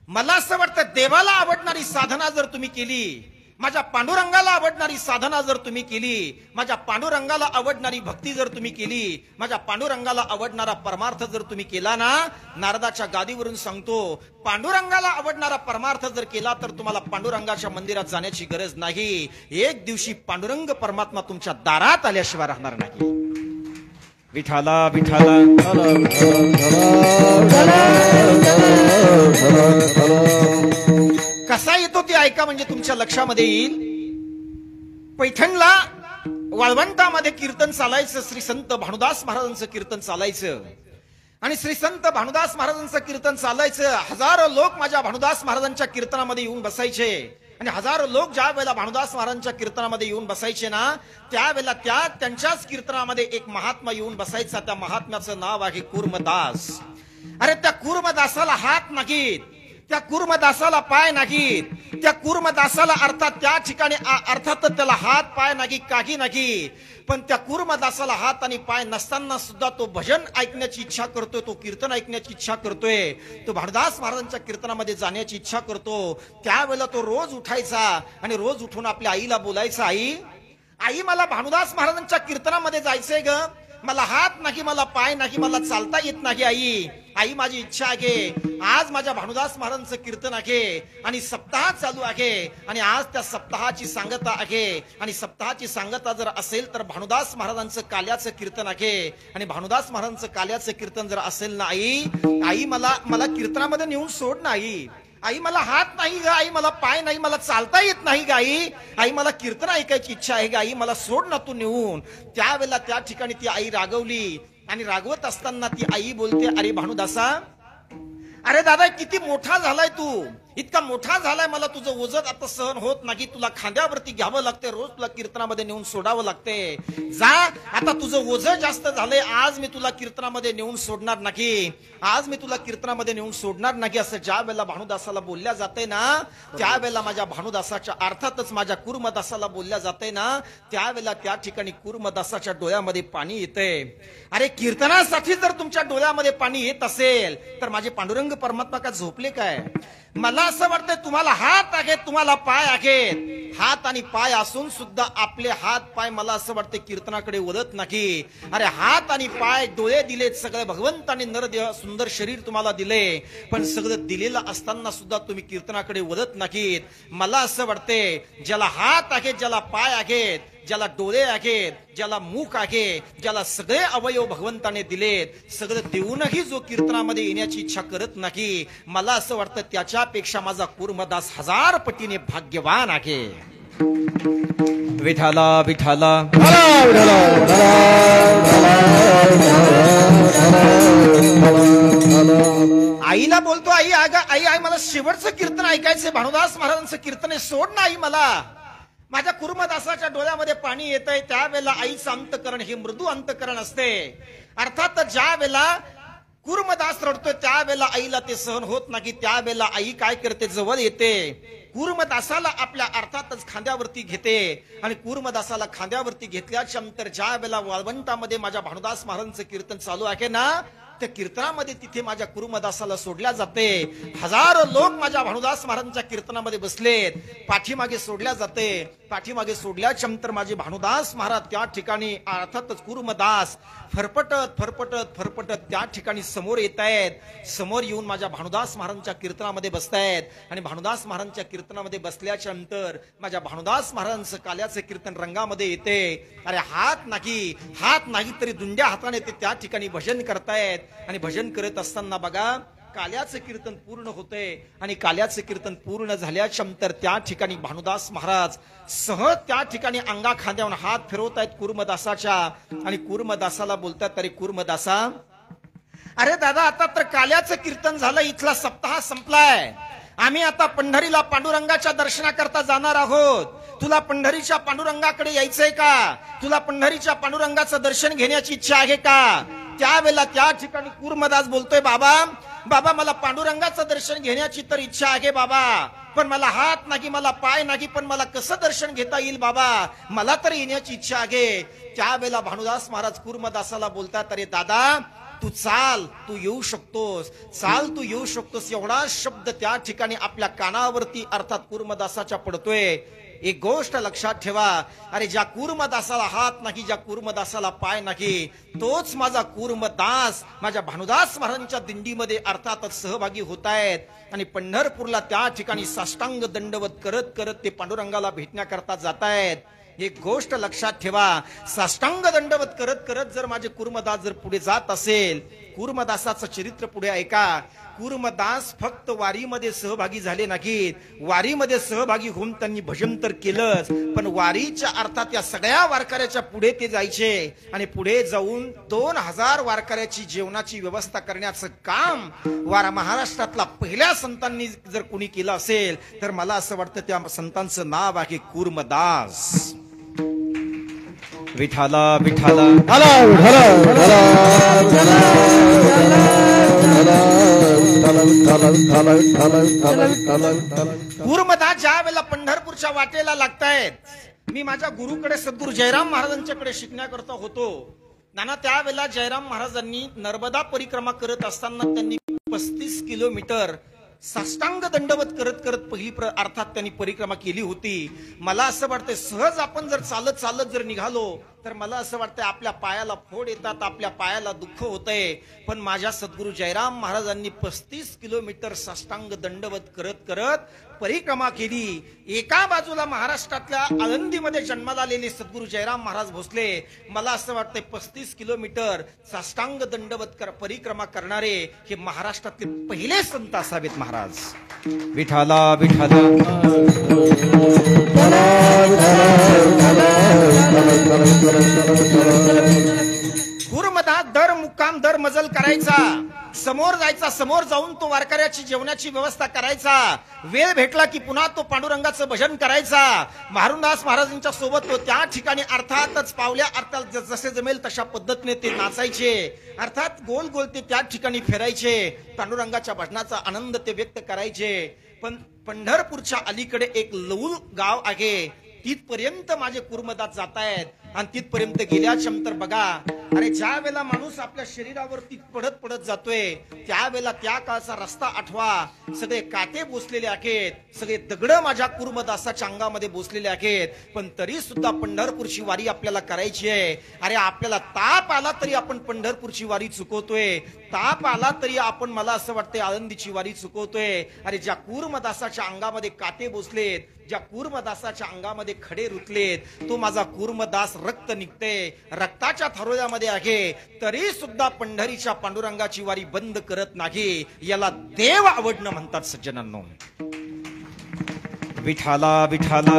मला असं वाटतं देवाला आवडणारी साधना जर तुम्ही केली, माझ्या पांडुरंगाला आवडणारी साधना जर तुम्ही केली, माझ्या पांडुरंगाला आवडणारी भक्ती जर तुम्ही केली, माझ्या पांडुरंगाला आवडणारा परमार्थ जर तुम्ही केला ना, नारदाच्या गादीवरून सांगतो, पांडुरंगाला आवडणारा परमार्थ जर केला तर तुम्हाला पांडुरंगाच्या मंदिरात जाण्याची गरज नाही. एक दिवशी पांडुरंग परमात्मा तुमच्या दारात आल्याशिवाय राहणार नाही. विठाला विठाला कसा येतो ते ऐका, म्हणजे तुमच्या लक्षामध्ये येईल. पैठणला वाळवंटामध्ये कीर्तन चालायचं, श्री संत भानुदास महाराजांचं कीर्तन चालायचं. आणि श्री संत भानुदास महाराजांचं कीर्तन चालायचं. हजारो लोक माझ्या भानुदास महाराजांच्या कीर्तनामध्ये येऊन बसायचे. आणि हजारो लोक ज्या वेळेला भानुदास महाराजांच्या कीर्तनामध्ये येऊन बसायचे ना, त्यावेळेला त्यांच्याच कीर्तनामध्ये एक महात्मा येऊन बसायचा. त्या महात्म्याचं नाव आहे कूर्मदास. अरे त्या कूर्मदासाला हात नाहीत, त्या कूर्मदासाला पाय नाहीत, त्या कूर्मदासाला अर्थात त्या ठिकाणी अर्थात त्याला हात पाय नाही, काही नाही. पण त्या कूर्मदासाला हात आणि पाय नसताना सुद्धा तो भजन ऐकण्याची इच्छा करतोय, तो कीर्तन ऐकण्याची इच्छा करतोय, तो भानुदास महाराजांच्या कीर्तनामध्ये जाण्याची इच्छा करतो. त्यावेळेला तो रोज उठायचा आणि रोज उठून आपल्या आईला बोलायचा, आई मला भानुदास महाराजांच्या कीर्तनामध्ये जायचंय ग, मला हात नाही, मला पाय नाही, मला चालता येत नाही. आई माझी इच्छा आहे, आज माझ्या भानुदास महाराजांचं कीर्तन आहे आणि सप्ताह चालू आहे आणि आज त्या सप्ताहाची सांगता आहे. आणि सप्ताहाची सांगता जर असेल तर भानुदास महाराजांचं काल्याचं कीर्तन आहे. आणि भानुदास महाराजांचं काल्याचं कीर्तन जर असेल ना, आई मला कीर्तनामध्ये नेऊन सोड नाही. आई मला हात नाही ग, आई मला पाय नाही, मला चालता येत नाही ग, आई मला कीर्तन ऐकायची इच्छा आहे ग, आई मला सोड ना तू नेऊन. त्यावेळेला त्या ठिकाणी ती आई रागवली. आणि रागवत असताना ती आई बोलते, अरे भानुदासा, अरे दादा किती मोठा झालाय तू, इतका मोठा झालाय, मला तुझं ओझं आता सहन होत नाही, तुला खांद्यावरती घ्यावं लागते, रोज तुला कीर्तनामध्ये नेऊन सोडावं लागते. जा, आता तुझं ओझं जास्त झालंय, आज मी तुला कीर्तनामध्ये नेऊन सोडणार नाही, आज मी तुला कीर्तनामध्ये नेऊन सोडणार नाही. असं ज्या वेळेला भानुदासाला बोलल्या जाते ना, त्यावेळेला माझ्या भानुदासाच्या अर्थातच माझ्या कूर्मदासाला बोलल्या जाते ना, त्यावेळेला त्या ठिकाणी कूर्मदासाच्या डोळ्यामध्ये पाणी येते. अरे कीर्तनासाठी जर तुमच्या डोळ्यामध्ये पाणी येत असेल तर माझे पांडुरंग परमात्मा का झोपले काय? मला असं वाटतंय तुम्हाला हात आहेत, तुम्हाला पाय आहेत, हात आणि पाय असून सुद्धा आपले हात पाय मला असं वाटतं कीर्तनाकडे वळत नाही. अरे हात आणि पाय डोळे दिलेत, सगळे भगवंताने नरदेह सुंदर शरीर तुम्हाला दिले, पण सगळं दिलेलं असताना सुद्धा तुम्ही कीर्तनाकडे वळत नाहीत. मला असं वाटते ज्याला हात आहेत, ज्याला पाय आहेत, ज्याला डोळे आहेत, ज्याला मुख आहे, ज्याला सगळे अवयव भगवंताने दिलेत, सगळं देऊनही जो कीर्तनामध्ये येण्याची इच्छा करत नाही, मला असं वाटतं त्याच्यापेक्षा माझा कूर्मदास 1000 पटीने भाग्यवान आहे. विठाला विठाला आईला बोलतो, आई आई आई मला शेवटचं कीर्तन ऐकायचंय, भानुदास महाराजांचं कीर्तन आहे, सोड ना आई मला. माझ्या कुर्मदासाच्या डोळ्यामध्ये पाणी येत आहे. त्यावेळेला आईचं अंतकरण हे मृदू अंतकरण असते. अर्थात ज्या वेळेला कुर्मदास रडतोय त्यावेळेला आईला ते सहन होत नाही. त्यावेळेला आई काय करते, जवळ येते, कुर्मदासाला आपल्या अर्थातच खांद्यावरती घेते आणि कुर्मदासाला खांद्यावरती घेतल्याच्या नंतर ज्या वेळेला वाळवंटामध्ये माझ्या भानुदास महाराजांचं कीर्तन चालू आहे ना, त्या कीर्तनामध्ये तिथे माझ्या कुर्मदासाला सोडल्या जाते. 1000 लोक माझ्या भानुदास महाराजांच्या कीर्तनामध्ये बसलेत, पाठीमागे सोडल्या जाते. पाठीमागे सोडल्याच्या नंतर माझे भानुदास महाराज त्या ठिकाणी अर्थातच कुर्मदास फरफटत फरफटत फरफटत त्या ठिकाणी समोर येत आहेत. समोर येऊन माझ्या भानुदास महाराजांच्या कीर्तनामध्ये बसतायत आणि भानुदास महाराजांच्या कीर्तनामध्ये बसल्याच्या नंतर माझ्या भानुदास महाराजांचं काल्याचं कीर्तन रंगामध्ये येते. अरे हात नाही तरी दुंड्या हाताने ते त्या ठिकाणी भजन करतायत आणि भजन करत असताना बघा काल्याचं कीर्तन पूर्ण होते आणि काल्याचं कीर्तन पूर्ण झाल्याच्या नंतर त्या ठिकाणी भानुदास महाराज सहज त्या ठिकाणी अंगा खांद्यावर हात फिरवतायत कुर्मदासाच्या आणि कुर्मदासाला बोलतात, अरे कुर्मदासा, अरे दादा आता तर काल्याचं कीर्तन झालं, इथला सप्ताह संपलाय, आम्ही आता पंढरीला पांडुरंगाच्या दर्शनाकरता जाणार आहोत. तुला पंढरीच्या पांडुरंगाकडे यायचंय का? तुला पंढरीच्या पांडुरंगाचं दर्शन घेण्याची इच्छा आहे का? त्यावेळेला त्या ठिकाणी कुर्मदास बोलतोय, बाबा मला पांडुरंगाचं दर्शन घेण्याची तर इच्छा आहे बाबा, पण मला हात नाही, मला पाय नाही, पण मला कसं दर्शन घेता येईल बाबा, मला तर येण्याची इच्छा आहे. त्यावेळेला भानुदास महाराज कुर्मदासाला बोलतात, अरे दादा तू चाल, तू येऊ शकतोस, चाल तू येऊ शकतोस. एवढा शब्द त्या ठिकाणी आपल्या कानावरती अर्थात कुर्मदासाच्या पडतोय. एक गोष्ट लक्षात ठेवा, अरे ज्या कुर्मदासाला हात नाही, ज्या कुर्मदासाला पाय नाही, तोच माझा कुर्मदास माझ्या भानुदास महाराजांच्या दिंडीमध्ये अर्थातच सहभागी होत आहेत आणि पंढरपूरला त्या ठिकाणी साष्टांग दंडवत करत करत ते पांडुरंगाला भेटण्याकरता जात आहेत. एक गोष्ट लक्षात ठेवा, साष्टांग दंडवत करत करत जर माझे कुर्मदास जर पुढे जात असेल, कुर्मदासाचं चरित्र पुढे ऐका. कुर्मदास फक्त वारीमध्ये सहभागी झाले नाहीत, वारीमध्ये सहभागी होऊन त्यांनी भजन तर केलंच, पण वारीच्या अर्थात या सगळ्या वारकऱ्याच्या पुढे ते जायचे आणि पुढे जाऊन 2000 वारकऱ्याची जेवणाची व्यवस्था करण्याचं काम महाराष्ट्रातला पहिल्या संतांनी जर कोणी केलं असेल तर मला असं वाटतं त्या संतांचं नाव आहे कुर्मदास. विठाला विठाला कुर्मदास ज्या वेळेला पंढरपूरच्या वाटेला लागतायत, मी माझ्या गुरुकडे सद्गुरू जयराम महाराजांच्याकडे शिकण्याकरता होतो. नाना त्यावेळेला जयराम महाराजांनी नर्मदा परिक्रमा करत असताना त्यांनी 35 किलोमीटर साष्टांग दंडवत करत करत पहिली अर्थात त्यांनी परिक्रमा केली होती. मला असं वाटतंय सहज आपण जर चालत चालत जर निघालो तर मला असं वाटतंय आपल्या पायाला फोड येतात, आपल्या पायाला दुःख होतंय, पण माझ्या सद्गुरू जयराम महाराजांनी 35 किलोमीटर साष्टांग दंडवत करत करत परिक्रमा केली. एका बाजूला महाराष्ट्रातल्या आळंदीमध्ये जन्माला आलेले सद्गुरू जयराम महाराज भोसले, मला असं वाटतंय 35 किलोमीटर साष्टांग दंडवत परिक्रमा करणारे हे महाराष्ट्रातले पहिले संत असावेत महाराज. विठाला विठाला कुर्मदास दर मुक्काम दर मजल करायचा, समोर जायचा, समोर जाऊन तो वारकऱ्याची जेवणाची व्यवस्था करायचा, वेळ भेटला की पुन्हा तो पांडुरंगाचं भजन करायचा. भानुदास महाराजांच्या सोबत तो त्या ठिकाणी अर्थातच पावल्या अर्थात जसे जमेल तशा पद्धतीने ते नाचायचे, अर्थात गोल गोल ते त्या ठिकाणी फिरायचे, पांडुरंगाच्या भजनाचा आनंद ते व्यक्त करायचे. पण पंढरपूरच्या अलीकडे एक लौल गाव आहे, तिथपर्यंत माझे कुर्मदास जात आहेत आणि तिथपर्यंत गेल्याच्या नंतर बघा, अरे ज्या वेळेला माणूस आपल्या शरीरावरती पडत पडत जातोय त्यावेळेला त्या काळचा रस्ता आठवा. सगळे काटे बोसलेले आहेत, सगळे दगड माझ्या कुर्मदासाच्या अंगामध्ये बोसलेले आहेत, पण तरी सुद्धा पंढरपूरची वारी आपल्याला करायची आहे. अरे आपल्याला ताप आला तरी आपण पंढरपूरची वारी चुकवतोय, ताप आला तरी आपण, मला असं वाटतंय, आळंदीची वारी चुकवतोय. अरे ज्या कुर्मदासाच्या अंगामध्ये काटे बोसलेत, ज्या कुर्मदासाच्या अंगामध्ये खडे रुतलेत, तो माझा कुर्मदास रक्त निघते, रक्ताच्या थारोळ्यामध्ये आहे, तरी सुद्धा पंढरीच्या पांडुरंगाची वारी बंद करत नाही. याला देव आवडणं म्हणतात सज्जनांनो. विठाला विठाला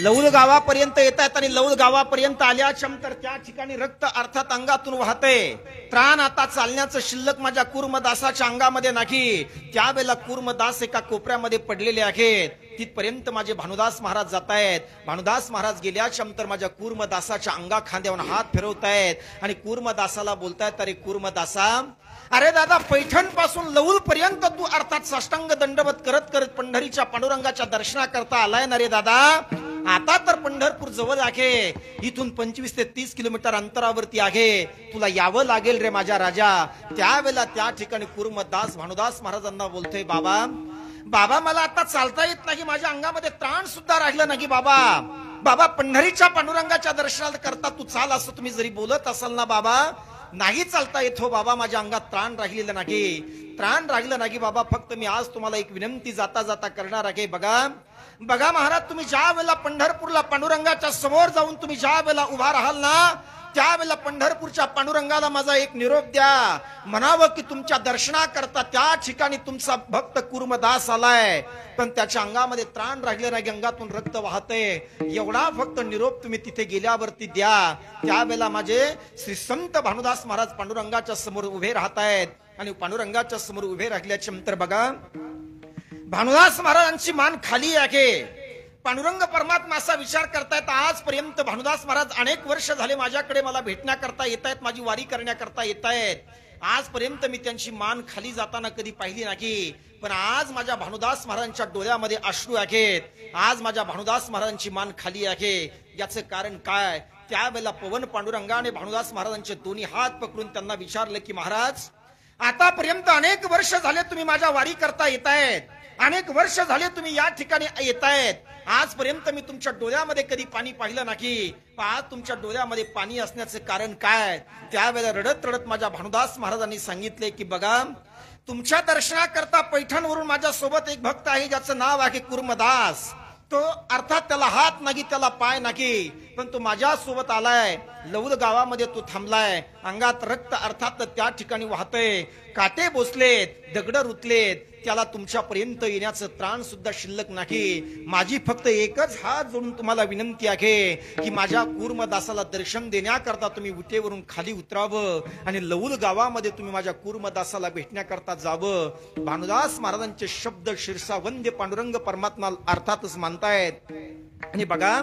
लौल गावापर्यंत येत आहेत आणि लौल गावापर्यंत आल्याच्या नंतर त्या ठिकाणी रक्त अर्थात अंगातून वाहते. त्राण आता चालण्याचं शिल्लक माझ्या कुर्मदासाच्या अंगामध्ये नाही. त्यावेळेला कुर्मदास एका कोपऱ्यामध्ये पडलेले आहेत. तिथपर्यंत माझे भानुदास महाराज जात आहेत. भानुदास महाराज गेल्याच्या नंतर माझ्या कुर्मदासाच्या अंगा खांद्यावर हात फिरवतायत आणि कुर्मदासाला बोलतायत, अरे कुर्मदासा, अरे दादा, पैठण पासून लौल पर्यंत तू अर्थात साष्टांग दंडवत करत करत पंढरीच्या पांडुरंगाच्या दर्शनाकरता आलाय ना रे दादा. आता तर पंढरपूर जवळ आहे, इथून 25 ते 30 किलोमीटर अंतरावरती आहे, तुला यावं लागेल रे माझ्या राजा. त्यावेळेला त्या ठिकाणी कुर्मदास भानुदास महाराजांना बोलतोय, बाबा बाबा, मला आता चालता येत नाही, माझ्या अंगामध्ये त्राण सुद्धा राहिलं नाही बाबा. बाबा, पंढरीच्या पांडुरंगाच्या दर्शनाला करता तू चाल, असं तुम्ही जरी बोलत असाल ना बाबा, नाही चालता येत हो बाबा, माझ्या अंगात त्राण राहिलेलं नाही, त्राण राहिलं नाही बाबा. फक्त मी आज तुम्हाला एक विनंती जाता जाता करणार आहे. बघा बघा महाराज, तुम्ही ज्या वेळेला पंढरपूरला पांडुरंगाच्या समोर जाऊन तुम्ही ज्या वेळेला उभा राहाल ना, त्यावेळेला पंढरपूरच्या पांडुरंगाला माझा एक निरोप द्या, म्हणावं की तुमच्या दर्शनाकरता त्या ठिकाणी तुमचा भक्त कुर्मदास आलाय, पण त्याच्या अंगामध्ये त्राण राहिलं नाही, अंगातून रक्त वाहते. एवढा फक्त निरोप तुम्ही तिथे गेल्यावरती द्या. त्यावेळेला माझे श्री संत भानुदास महाराज पांडुरंगाच्या समोर उभे राहत आहेत आणि पांडुरंगाच्या समोर उभे राहिल्याच्या नंतर बघा, भानुदास महाराजांची मान खाली आहे. पांडुरंग परमात्मा असा विचार करतायत, आजपर्यंत भानुदास महाराज अनेक वर्ष झाले माझ्याकडे मला भेटण्याकरता येत आहेत, माझी वारी करण्याकरता येत आहेत. आजपर्यंत मी त्यांची मान खाली जाताना कधी पाहिली नाही, पण आज माझ्या भानुदास महाराजांच्या डोळ्यामध्ये अश्रू आहेत. आज माझ्या भानुदास महाराजांची मान खाली आहे. याचं कारण काय? त्यावेळेला पवन पांडुरंगाने भानुदास महाराजांचे दोन्ही हात पकडून त्यांना विचारलं की महाराज, आतापर्यंत अनेक वर्ष झाले तुम्ही माझ्या वारी करता येत आहेत, अनेक वर्ष झाले तुम्ही या ठिकाणी येत आहेत, आजपर्यंत मी तुमच्या डोळ्यामध्ये कधी पाणी पाहिलं नाही, आज तुमच्या डोळ्यामध्ये पाणी असण्याचं कारण काय? त्यावेळेला रडत रडत माझ्या भानुदास महाराजांनी सांगितले की बघा, तुमच्या दर्शनाकरता पैठणवरून माझ्या सोबत एक भक्त आहे ज्याचं नाव आहे कुर्मदास. तो अर्थात त्याला हात नाही, त्याला पाय नाही, पण तो माझ्या सोबत आलाय. लौल गावामध्ये तो थांबलाय, अंगात रक्त अर्थात त्या ठिकाणी वाहतय, काटे बोसलेत, दगड रुतलेत, त्याला तुमच्यापर्यंत येण्याचं त्राण सुद्धा शिल्लक नाही. माझी फक्त एकच हात जोडून तुम्हाला विनंती आहे की माझ्या कुर्मदासाला दर्शन देण्याकरता तुम्ही विटेवरून खाली उतरावं आणि लौल गावामध्ये तुम्ही माझ्या कुर्मदासाला भेटण्याकरता जावं. भानुदास महाराजांचे शब्द शिरसा वंद्य पांडुरंग परमात्मा अर्थातच मानतायत. आणि बघा,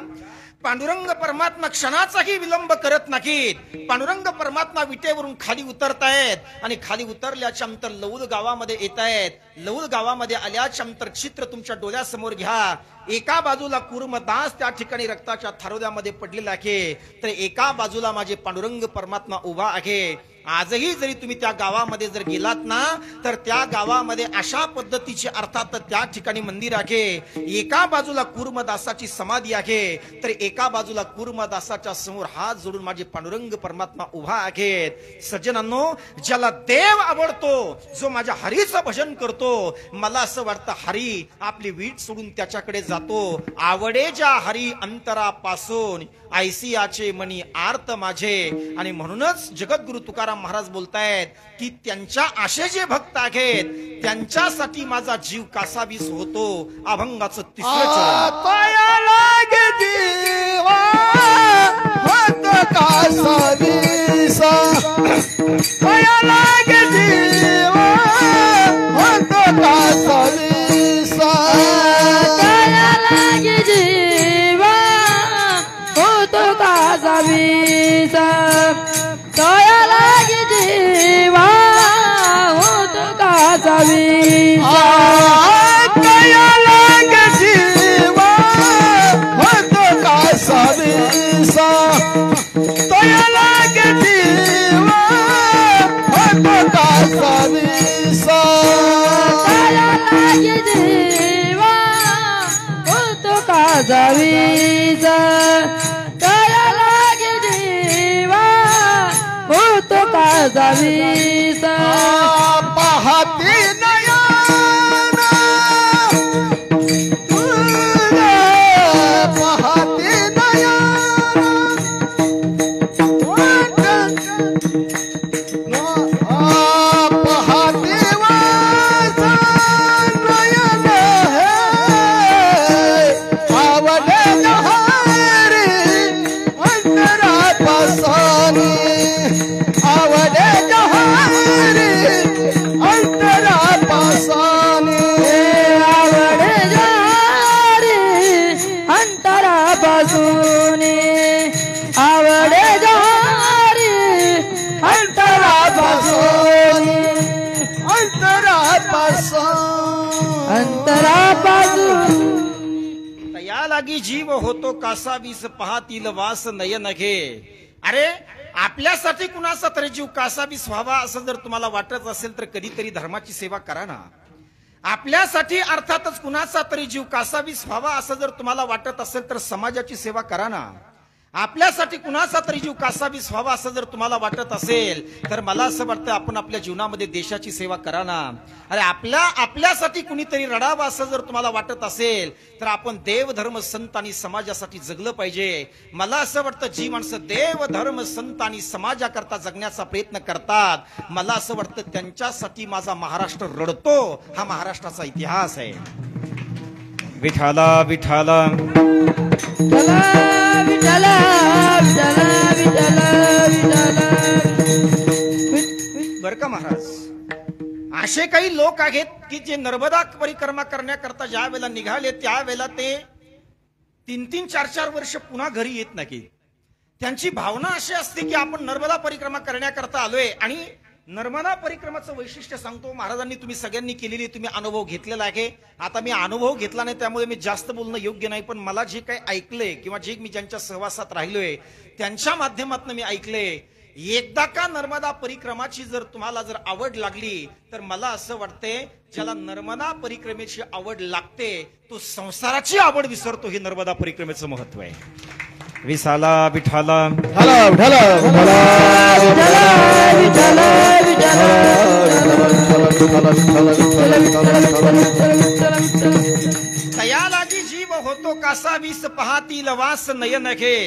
पांडुरंग परमात्मा क्षणाचाही विलंब करत नाहीत. पांडुरंग परमात्मा विटेवरून खाली उतरतायत आणि खाली उतरल्याच्या नंतर लौल गावामध्ये येत आहेत. लौल गावामध्ये आल्याच्या नंतर चित्र तुमच्या डोळ्यासमोर घ्या. एका बाजूला कुर्मदास त्या ठिकाणी रक्ताच्या थारोद्यामध्ये पडलेला आहे, तर एका बाजूला माझे पांडुरंग परमात्मा उभा आहे. आजही जरी तुम्ही त्या गावामध्ये जर गेलात ना, तर त्या गावामध्ये अशा पद्धतीचे अर्थात त्या ठिकाणी मंदिर आहे. एका बाजूला कुर्मदासाची समाधी आहे, तर एका बाजूला कुर्मदासाच्या समोर हात जोडून माझे पांडुरंग परमात्मा उभा आहेत. सज्जनांनो, ज्याला देव आवडतो, जो माझ्या हरीचं भजन करतो, मला असं वाटतं हरी आपली वीट सोडून त्याच्याकडे जातो. आवडे ज्या हरी अंतरापासून, ऐसियाचे मनी आर्त माझे. आणि म्हणूनच जगद्गुरु तुकाराम महाराज बोलतायत की त्यांच्या आशे जे भक्त आहेत त्यांच्यासाठी माझा जीव कासावीस होतो. अभंगाचं तिसरं चरण. जीवा होत का जावी कासावीस तया लागे जीवा होतो कासावीस पाहते नयन पाहते पाहते वास नयन आवडे जहारी अंतरापासानी आवडे जहारी अंतरापासानी आवडे जारी अंतरापासून आवडे जारी अंतरापासून अंतरापासून तया लागी जीव होतो कासावीस पाहतील वास नयन घे. अरे आपल्यासाठी कुणाचा तरी जीव कासावीस व्हावा असं जर तुम्हाला वाटत असेल तर कधीतरी धर्माची सेवा करा ना. आपल्यासाठी अर्थातच कुणाचा तरी जीव कासावीस व्हावा असं जर तुम्हाला वाटत असेल तर समाजाची सेवा करा ना. आपल्यासाठी कुणाचा तरी जीव कासावीस व्हावा असं जर तुम्हाला वाटत असेल तर मला असं वाटतं आपण आपल्या जीवनामध्ये देशाची सेवा करा ना. अरे आपल्यासाठी कुणीतरी रडावं असं जर तुम्हाला वाटत असेल तर आपण देव धर्म संत आणि समाजासाठी जगलं पाहिजे. मला असं वाटतं जी माणसं देव धर्म संत आणि समाजाकरता जगण्याचा प्रयत्न करतात मला असं वाटतं त्यांच्यासाठी माझा महाराष्ट्र रडतो. हा महाराष्ट्राचा इतिहास आहे. विठाला विठाला विठला विठला विठला विठला बर का महाराज. असे काही लोक आहेत की जे नर्मदा परिक्रमा करण्याकरता ज्या वेळेला निघाले त्यावेळेला ते 3-3, 4-4 वर्ष पुन्हा घरी येत नाही. त्यांची भावना अशी असते की आपण नर्मदा परिक्रमा करण्याकरता आलोय. आणि नर्मदा परिक्रमाचं वैशिष्ट्य सांगतो. महाराजांनी तुम्ही सगळ्यांनी केलेली तुम्ही अनुभव घेतलेला आहे. आता मी अनुभव घेतला नाही त्यामुळे मी जास्त बोलणं योग्य नाही. पण मला जे काही ऐकलंय किंवा जे मी ज्यांच्या सहवासात राहिलोय त्यांच्या माध्यमातून मी ऐकलंय. एकदा का नर्मदा परिक्रमाची जर तुम्हाला जर आवड लागली तर मला असं वाटतंय ज्याला नर्मदा परिक्रमेची आवड लागते तो संसाराची आवड विसरतो. हे नर्मदा परिक्रमेचं महत्व आहे. विसाला विठाला ढला ढला ढला तया लागी जीव होतो कासावीस पाहतील वास नयन घे.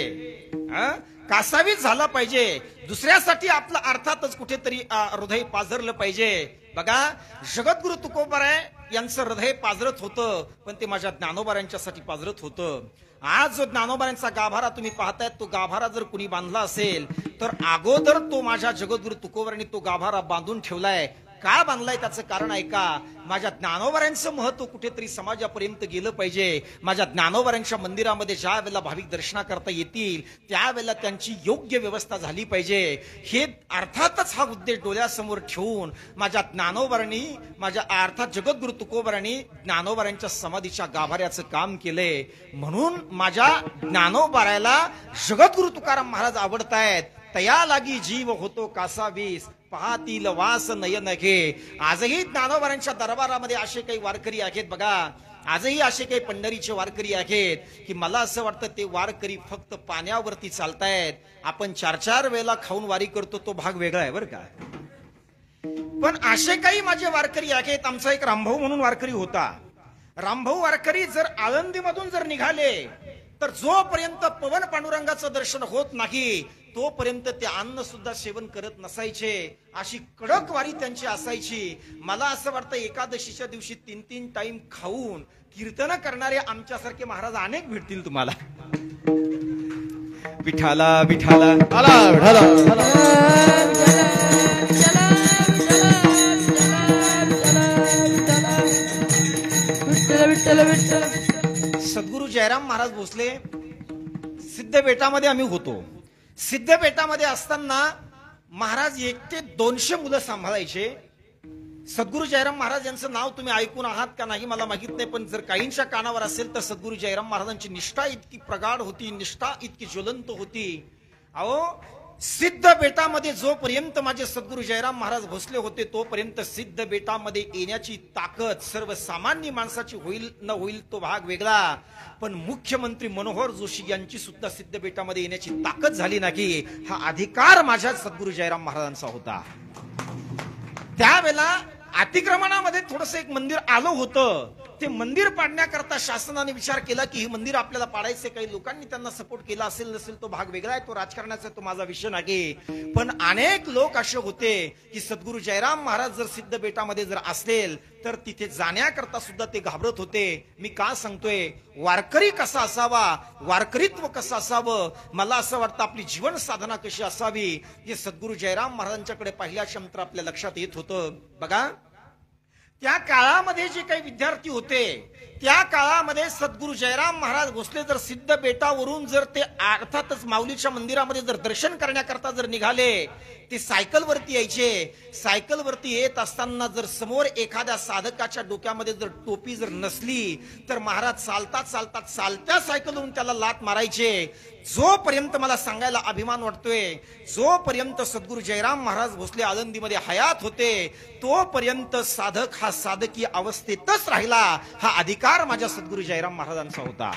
कासावीस झाला पाहिजे. दुसऱ्यासाठी आपलं अर्थातच कुठेतरी हृदय पाझरलं पाहिजे. बघा जगद्गुरु तुकोबाराय यांचं हृदय पाझरत होतं पण ते माझ्या ज्ञानोबारांच्यासाठी पाझरत होतं. आज जो ज्ञानोबारांचा गाभारा तुम्ही पाहतायत तो गाभारा जर कुणी बांधला असेल तर अगोदर तो माझ्या जगद्गुरु तुकोबारांनी तो गाभारा बांधून ठेवलाय. का बांधलाय त्याचं कारण ऐका. माझ्या ज्ञानोबारांचं महत्व कुठेतरी समाजापर्यंत गेलं पाहिजे. माझ्या ज्ञानोबारांच्या मंदिरामध्ये ज्या वेळेला भाविक दर्शनाकरता येतील त्यावेळेला त्यांची योग्य व्यवस्था झाली पाहिजे. हे अर्थातच हा उद्देश डोळ्यासमोर ठेवून माझ्या ज्ञानोबारांनी माझ्या अर्थात जगद्गुरु तुकोबारांनी ज्ञानोबारांच्या समाधीच्या गाभाऱ्याचं काम केलंय. म्हणून माझ्या ज्ञानोबाराला जगद्गुरु तुकाराम महाराज आवडतायत. तया लागी जीव होतो कासावीस पाहतील वास नयन घे. आजही ज्ञानोबारांच्या दरबारामध्ये असे काही वारकरी आहेत बघा. आजही असे काही पंढरीचे वारकरी आहेत की मला असं वाटतं ते वारकरी फक्त पाण्यावरती चालतायत. आपण 4-4 वेळेला खाऊन वारी करतो तो भाग वेगळा आहे बरं का. पण असे काही माझे वारकरी आहेत. आमचा एक रामभाऊ म्हणून वारकरी होता. रामभाऊ वारकरी जर आळंदीमधून जर निघाले तर जोपर्यंत पवन पांडुरंगाचं दर्शन होत नाही तोपर्यंत ते अन्न सुद्धा सेवन करत नसायचे. अशी कडक वारी त्यांची असायची. मला असं वाटतं एकादशीच्या दिवशी 3-3 टाइम खाऊन कीर्तन करणारे आमच्यासारखे महाराज अनेक भेटतील तुम्हाला. विठाला विठाला ढला ढला सद्गुरु जयराम महाराज भोसले सिद्धबेटामध्ये आम्ही होतो. सिद्धबेटामध्ये असताना महाराज 1 ते 200 मुलं सांभाळायचे. सद्गुरु जयराम महाराज यांचं नाव तुम्ही ऐकून आहात का नाही मला माहित नाही. पण जर काहींच्या कानावर असेल तर सद्गुरु जयराम महाराजांची निष्ठा इतकी प्रगाढ होती. निष्ठा इतकी ज्वलंत होती. अहो सिद्ध बेटामध्ये जोपर्यंत माझे सद्गुरू जयराम महाराज भोसले होते तोपर्यंत सिद्ध बेटामध्ये येण्याची ताकद सर्वसामान्य माणसाची होईल न होईल तो भाग वेगळा, पण मुख्यमंत्री मनोहर जोशी यांची सुद्धा सिद्ध बेटामध्ये येण्याची ताकद झाली नाही, हा अधिकार माझ्या सद्गुरू जयराम महाराजांचा होता. त्यावेळेला अतिक्रमणामध्ये थोडस एक मंदिर आलं होतं. ते मंदिर पाडण्याकरता शासनाने विचार केला की हे मंदिर आपल्याला पाडायचे, काही लोकांनी त्यांना सपोर्ट केला असेल नसेल तो भाग वेगळा आहे, तो राजकारणाचा तो माझा विषय नाही. पण अनेक लोक असे होते की सद्गुरू जयराम महाराज जर सिद्ध बेटामध्ये जर असेल तर तिथे जाण्याकरता सुद्धा ते घाबरत होते. मी का सांगतोय, वारकरी कसा असावा, वारकरीत्व कसं असावं, मला असं वाटतं आपली जीवन साधना कशी असावी, हे सद्गुरू जयराम महाराजांच्याकडे पहिल्या शंत्र आपल्या लक्षात येत होतं. बघा, त्या काळामध्ये जे काही विद्यार्थी होते त्या काळामध्ये सद्गुरू जयराम महाराज भोसले जर सिद्ध बेटावरून जर ते अर्थातच माऊलीच्या मंदिरामध्ये जर दर्शन करण्याकरता जर निघाले, ते सायकलवरती यायचे. सायकलवरती येत असताना जर समोर एखाद्या साधकाच्या डोक्यामध्ये जर टोपी जर नसली तर महाराज चालतात चालतात चालत्या सायकलवरून त्याला लात मारायचे. जोपर्यंत मला सांगायला अभिमान वाटतोय, जोपर्यंत सद्गुरू जयराम महाराज भोसले आळंदीमध्ये हयात होते तोपर्यंत साधक हा साधकी अवस्थेतच राहिला, हा अधिकार माझ्या सद्गुरू जयराम महाराजांचा होता.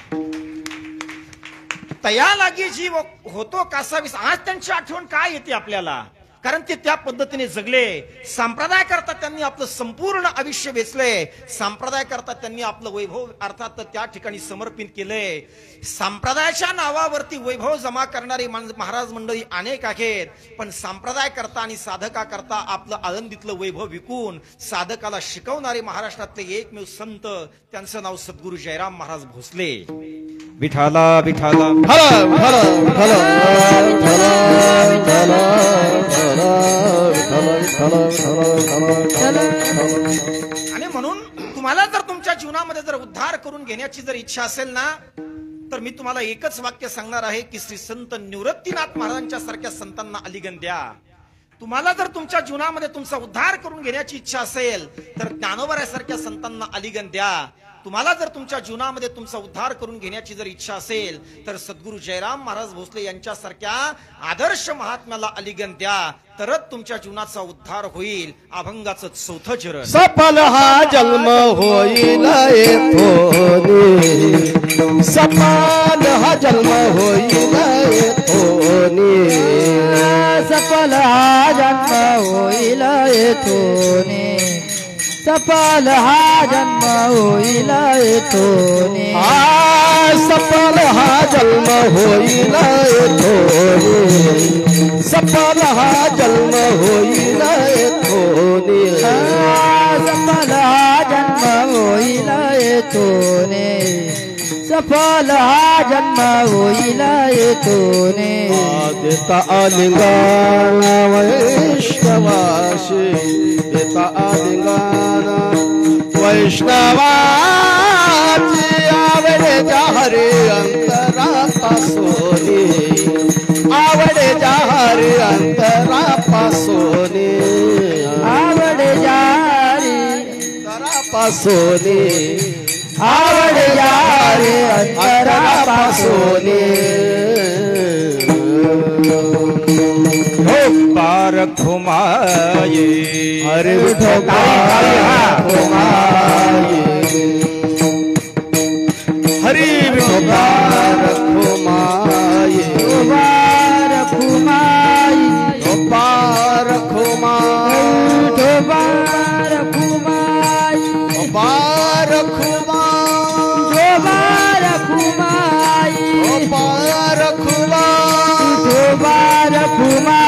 तया लागी जीव होतो कासावीस. आज त्यांची आठवण काय येते आपल्याला, कारण ते त्या पद्धतीने जगले. संप्रदाय करता त्यांनी आपलं संपूर्ण आयुष्य वेचले, संप्रदाय करता त्यांनी आपलं वैभव अर्थात त्या ठिकाणी समर्पित केलंय. संप्रदायाच्या नावावरती वैभव जमा करणारी महाराज मंडळी अनेक आहेत, पण संप्रदाय करता आणि साधका करता आपलं आळंदीतलं वैभव विकून साधकाला शिकवणारे महाराष्ट्रातले एकमेव संत, त्यांचं नाव सद्गुरू जयराम महाराज भोसले. विठाला विठाला आणि म्हणून तुम्हाला जर तुमच्या जीवनामध्ये जर उद्धार करून घेण्याची जर इच्छा असेल ना, तर मी तुम्हाला एकच वाक्य सांगणार आहे की श्री संत निवृत्तीनाथ महाराजांच्या सारख्या संतांना अलिंगन द्या. तुम्हाला जर तुमच्या जीवनामध्ये तुमचा उद्धार करून घेण्याची इच्छा असेल तर ज्ञानोबासारख्या संतांना अलिंगन द्या. तुम्हाला जर तुमच्या जीवनामध्ये तुमचा उद्धार करून घेण्याची जर इच्छा असेल तर सद्गुरू जयराम महाराज भोसले यांच्यासारख्या आदर्श महात्म्याला अलिंगन द्या, तरच तुमच्या जीवनाचा उद्धार होईल. अभंगाचं चौथं चरण. सफल हा जन्म होईल येथोनी, सफल हा जन्म होईल येथोनी, सफल हा जन्म होईल येथोनी, सफल हा जन्म होईल येथोनी, सफल हा जन्म होईल येथोनी, सफल हा जन्म होईल येथोनी, सफल हा जन्म होईल येथोनी, सफल हा जन्म होईल येथोनी. देता आलिंगन वैष्णवाशी, देता आलिंगन वैष्णवाची, आवडे जा हरी अंतरापासोनी, आवडे जा हरी अंतरापासोनी, आवडे जा हरी अंतरापासोनी, आवडे जा हरी अंतरापासोनी. पार खुमाये हरे विठोबार खुमाये, हरे विठोबार खुमाये, बार खुमाई, पार खुमाये, बार खुमाई, पार खुमाये, बार खुमाई, पार खुमाये, बार खुमाई,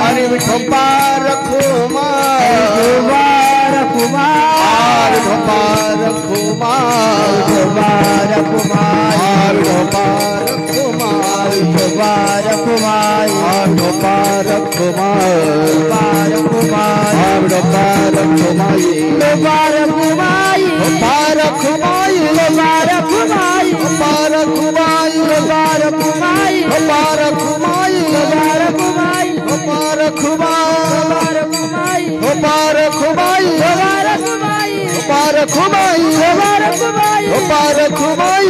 हरे विठोबार खुमाये, बार खुमाई, पार खुमाये, बार खुमाई, पार खुमाये, बार खुमाई, पार खुमाये, बार खुमाई, पार खुमाये, बार खुमाई, पार खुमाये, बार खुमाई, पार खुमाये, बार खुमाई, पार खुमाये, बार खुमाई, पार खुमाये, बार खुमाई, पार खुमाये, बार खुमाई, पार खुमाये, बार रखुमाई पार खुमाई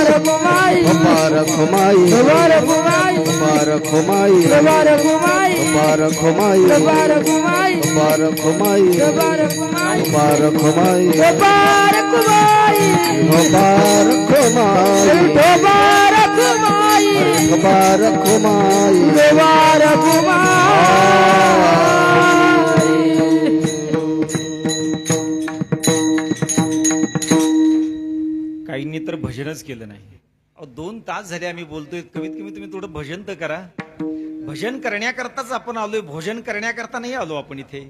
रखुमाई पार खुमाई रखुमाई पार खुमाई रखुमाई पार खुमाई रखुमाई पार खुमाई रखुमाई पार खुमाई रखुमाई पार खुमाई रखुमाई पार खुमाई काहींनी तर भजनच केलं नाही. अहो 2 तास झाले आम्ही बोलतोय, कमीत कमी तुम्ही थोडं भजन तर करा. भजन करण्याकरताच आपण आलोय, भोजन करण्याकरता नाही आलो आपण इथे.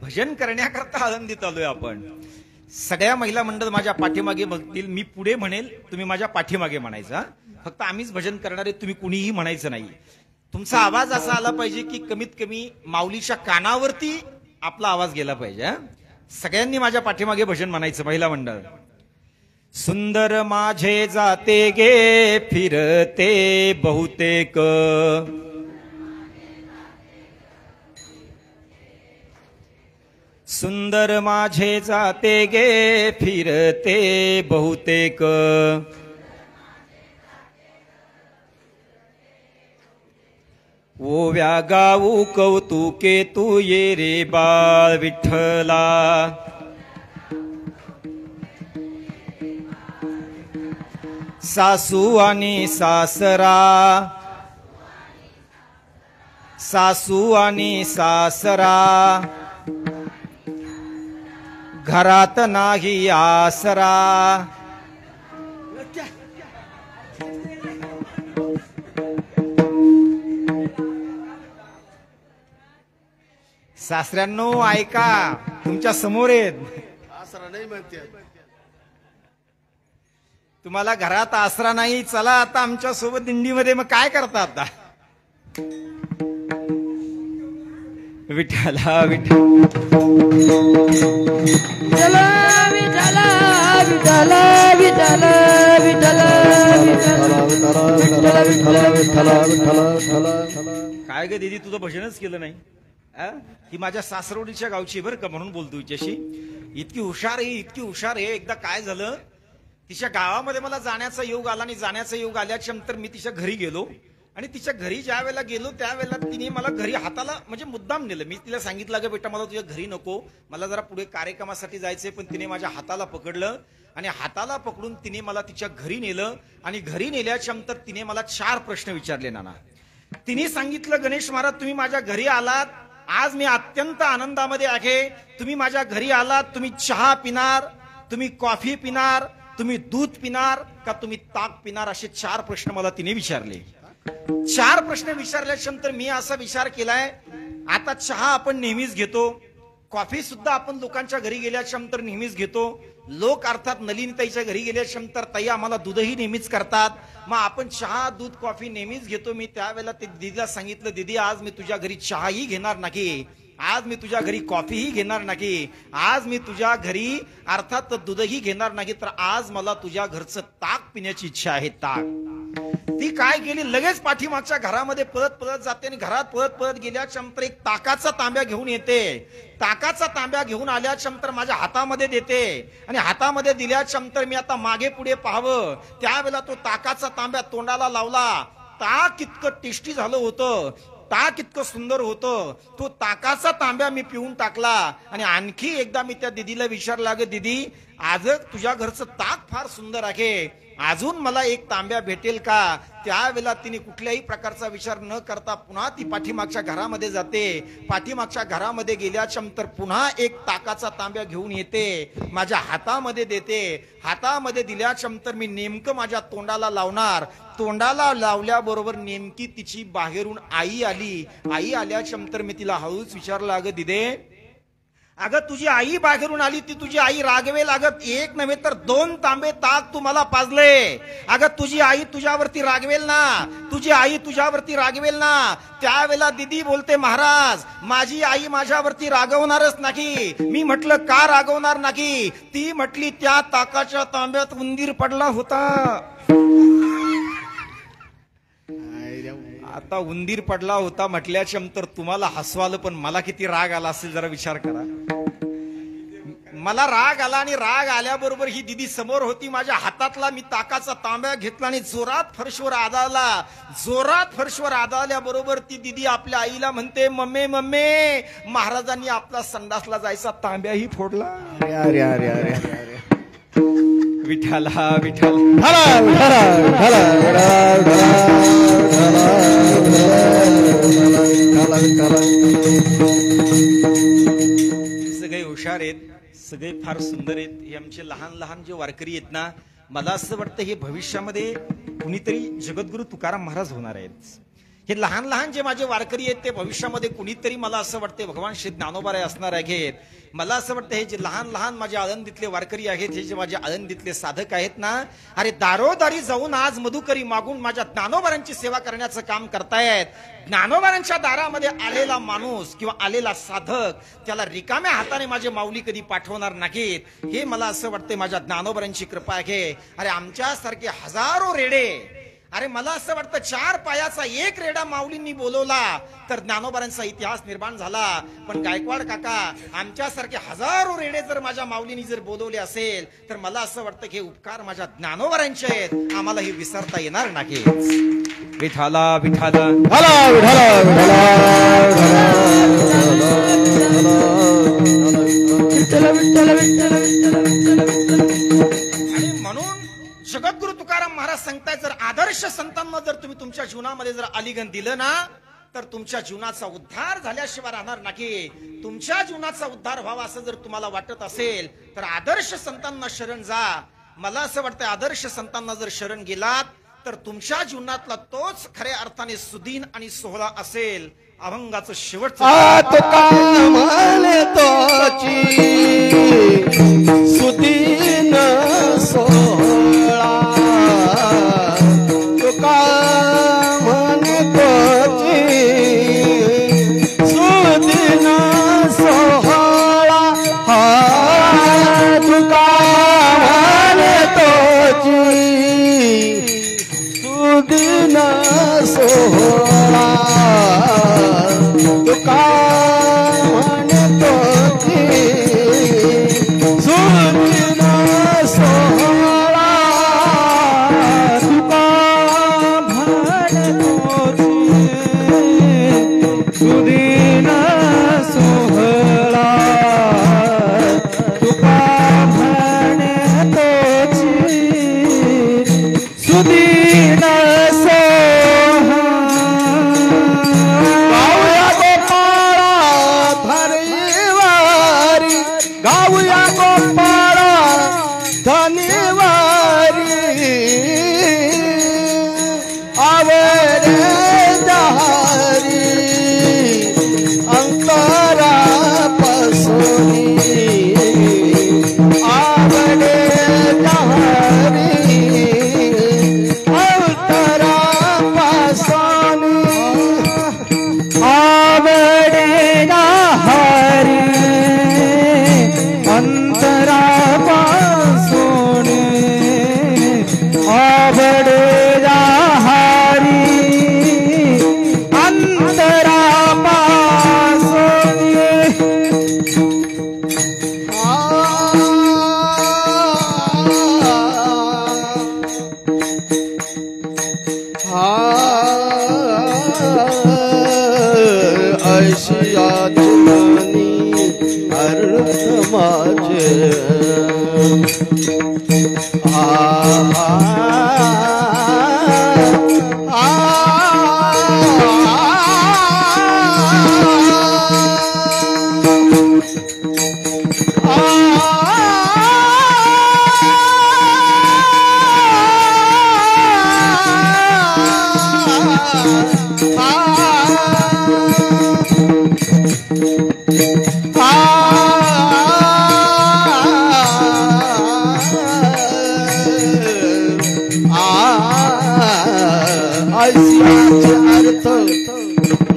भजन करण्याकरता आनंदित आलोय आपण. सगळ्या महिला मंडळ माझ्या पाठीमागे बघतील, मी पुढे म्हणेल, तुम्ही माझ्या पाठीमागे म्हणायचं. फक्त आम्हीच भजन करणारे, तुम्ही कुणीही म्हणायचं नाही. तुमचा आवाज असा आला पाहिजे की कमीत कमी माऊलीच्या कानावरती आपला आवाज गेला पाहिजे. सगळ्यांनी माझ्या पाठीमागे भजन म्हणायचं महिला मंडळ. सुंदर माझे जाते गे फिरते बहुतेक, सुंदर माझे जाते गे फिरते बहुतेक, ओव्या गाऊ कौतुके तू ये रे बाळ विठ्ठला. सासू आणि सासरा, सासू आणि सासरा, घरात नाही आसरा. सासऱ्यांनो ऐका, तुमच्या समोर आहेत. तुम्हाला घरात आसरा नाही, चला आता आमच्या सोबत दिंडीमध्ये. मग काय करता आता? विठ्ठला विठ्ठल काय ग दीदी, तुझं भजनच केलं नाही. ही माझ्या सासरवडीच्या गावची बरं का, म्हणून बोलतो हिच्याशी. इतकी हुशार आहे, इतकी हुशार आहे. एकदा काय झालं, तिच्या गावामध्ये मला जाण्याचा योग आला, आणि जाण्याचा योग आल्याच्या नंतर मी तिच्या घरी गेलो. आणि तिच्या घरी ज्या वेळेला गेलो त्यावेळेला तिने मला घरी हाताला म्हणजे मुद्दाम नेलं. मी तिला सांगितलं की बेटा मला तुझ्या घरी नको, मला जरा पुढे कार्यक्रमासाठी जायचंय. पण तिने माझ्या हाताला पकडलं आणि हाताला पकडून तिने मला तिच्या घरी नेलं. आणि घरी नेल्याच्या नंतर तिने मला 4 प्रश्न विचारले. नाना, तिने सांगितलं, गणेश महाराज तुम्ही माझ्या घरी आलात, आज मी अत्यंत आनंदामध्ये आहे. तुम्ही माझ्या घरी आलात, तुम्ही चहा पिणार, तुम्ही कॉफी पिणार, तुम्ही दूध पिणार का तुम्ही ताक पिणार, असे 4 प्रश्न मला तिने विचारले. 4 प्रश्न विचारल्याच्या नंतर मी असा विचार केलाय, आता चहा आपण नेहमीच घेतो, कॉफी सुद्धा आपण लोकांच्या घरी गेल्याच्या नंतर नेहमीच घेतो. लोक अर्थात नलिनीताईच्या घरी गेल्याच्या नंतर ताई आम्हाला दूधही नेहमीच करतात, मग आपण चहा दूध कॉफी नेहमीच घेतो. मी त्यावेळेला ते दीदीला सांगितलं, दीदी आज मी तुझ्या घरी चहाही घेणार नाही, आज मी तुझ्या घरी कॉफीही घेणार नाही, आज मी तुझ्या घरी अर्थात दूधही घेणार नाही, तर आज मला तुझ्या घरचं ताक पिण्याची इच्छा आहे. ताक. ती काय केली, लगेच पाठीमागच्या घरामध्ये पळत पळत जाते आणि घरात पळत पळत गेल्याच्या नंतर एक ताकाचा तांब्या घेऊन येते. ताकाचा तांब्या घेऊन आल्याच्या नंतर माझ्या हातामध्ये देते आणि हातामध्ये दिल्याच्या नंतर मी आता मागे पुढे पाहावं, त्यावेळेला तो ताकाचा तांब्या तोंडाला लावला. ताक इतकं टेस्टी झालं होतं, ताक इतकं सुंदर होतं, तो ताकाचा तांब्या मी पिऊन टाकला. आणि आणखी एकदा मी त्या दिदीला विचारलं, अगं दिदी आज तुझ्या घरचं ताक फार सुंदर आहे, अजून मला एक तांब्या भेटेल का? त्यावेळेला तिने कुठल्याही प्रकारचा विचार न करता पुन्हा ती पाठीमागच्या घरामध्ये जाते. पाठीमागच्या घरामध्ये गेल्याच्या नंतर पुन्हा एक ताकाचा तांब्या घेऊन येते, माझ्या हातामध्ये देते. हातामध्ये दिल्याच्या नंतर मी नेमकं माझ्या तोंडाला लावणार. तोंडाला लावल्याबरोबर नेमकी तिची बाहेरून आई आली. आई आल्याच्या नंतर मी तिला हळूच विचारलं, अगं दिदे, अगं तुझी आई बाहेरून आली, ती तुझी आई रागवेल, अगं 1 नव्हे तर 2 तांबे ताक तुम्हाला पाजले. अगं तुझी आई तुझ्यावरती रागवेल ना, तुझी आई तुझ्यावरती रागवेल ना. त्यावेळेला दिदी बोलते, महाराज माझी आई माझ्यावरती रागवणारच नाही. मी म्हटलं का रागवणार नाही? ती म्हटली त्या ताकाच्या तांब्यात उंदीर पडला होता. आता उंदीर पडला होता म्हटल्याच्या नंतर तुम्हाला हसवालं, पण मला किती राग आला असेल जरा विचार करा. मला राग आला आणि राग आल्याबरोबर ही दिदी समोर होती. माझ्या हातातला मी ताकाचा तांब्या घेतला आणि जोरात फरशीवर आदळला. जोरात फरशीवर आदळल्याबरोबर ती दिदी आपल्या आईला म्हणते, मम्मी मम्मी, महाराजांनी आपला संडासला जायचा तांब्याही फोडला. अरे अरे अरे अरे विठ्ठला विठ्ठल. सगळे हुशार आहेत, सगळे फार सुंदर आहेत. हे आमचे लहान लहान जे वारकरी आहेत ना, मला असं वाटतं हे भविष्यामध्ये कुणीतरी जगद्गुरु तुकाराम महाराज होणार आहेत. हे लहान लहान जे माझे वारकरी आहेत ते भविष्यामध्ये कुणीतरी, मला असं वाटतं, भगवान श्री ज्ञानोबाराय असणार आहेत. मला असं वाटतं हे जे लहान लहान माझे आळंदीतले वारकरी आहेत, हे जे माझे आळंदीतले साधक आहेत ना, अरे दारोदारी जाऊन आज मधुकरी मागून माझ्या ज्ञानोबारांची सेवा करण्याचं काम करतायत. ज्ञानोबारांच्या दारामध्ये आलेला माणूस किंवा आलेला साधक, त्याला रिकाम्या हाताने माझे माऊली कधी पाठवणार नाहीत. हे मला असं वाटतं माझ्या ज्ञानोबारांची कृपा आहे. अरे आमच्यासारखे हजारो रेडे, अरे मला असं वाटतं 4 पायाचा एक रेडा माऊलींनी बोलवला तर ज्ञानोबारांचा इतिहास निर्माण झाला. पण गायकवाड काका, आमच्यासारखे हजारो रेडे जर माझ्या माऊलींनी जर बोलवले असेल तर मला असं वाटतं की उपकार माझ्या ज्ञानोबारांचे आहेत, आम्हाला हे विसरता येणार नाही. विठाला विठाला आणि म्हणून जगद्गुरु तुकाराम महाराज सांगताय, जर आदर्श संतांना जर तुम्ही तुमच्या जीवनामध्ये जर आलिंगन दिलं ना, तर तुमच्या जीवनाचा उद्धार झाल्याशिवाय राहणार नाही. तुमच्या जीवनाचा उद्धार व्हावा असं जर तुम्हाला वाटत असेल तर आदर्श संतांना शरण जा. मला असं वाटतं आदर्श संतांना जर शरण गेलात तर तुमच्या जीवनातला तोच खऱ्या अर्थाने सुदीन आणि सोहळा असेल. अभंगाचं शेवटचं सुदीन सोहळा तुका म्हणतोची, सुदीन सोहळा तुका म्हणतोची, सुदीन सोहळा तुका म्हणतोची, सुदीन सोहळा तुका म्हणतोची, सुदीन सोहळा तुका म्हणतोची, सुदीन गाऊया गोपाळा धनिवारी, आवडे दहारी अंतरा पसोनी, आवडे दहारी अंतरा पसोनी, आवडे दहारी अंतरा पासोने, आवडे हारी अंतरा पासोने. ऐशिया तुमनी अर्थ माझे ऐशियाचे अर्थ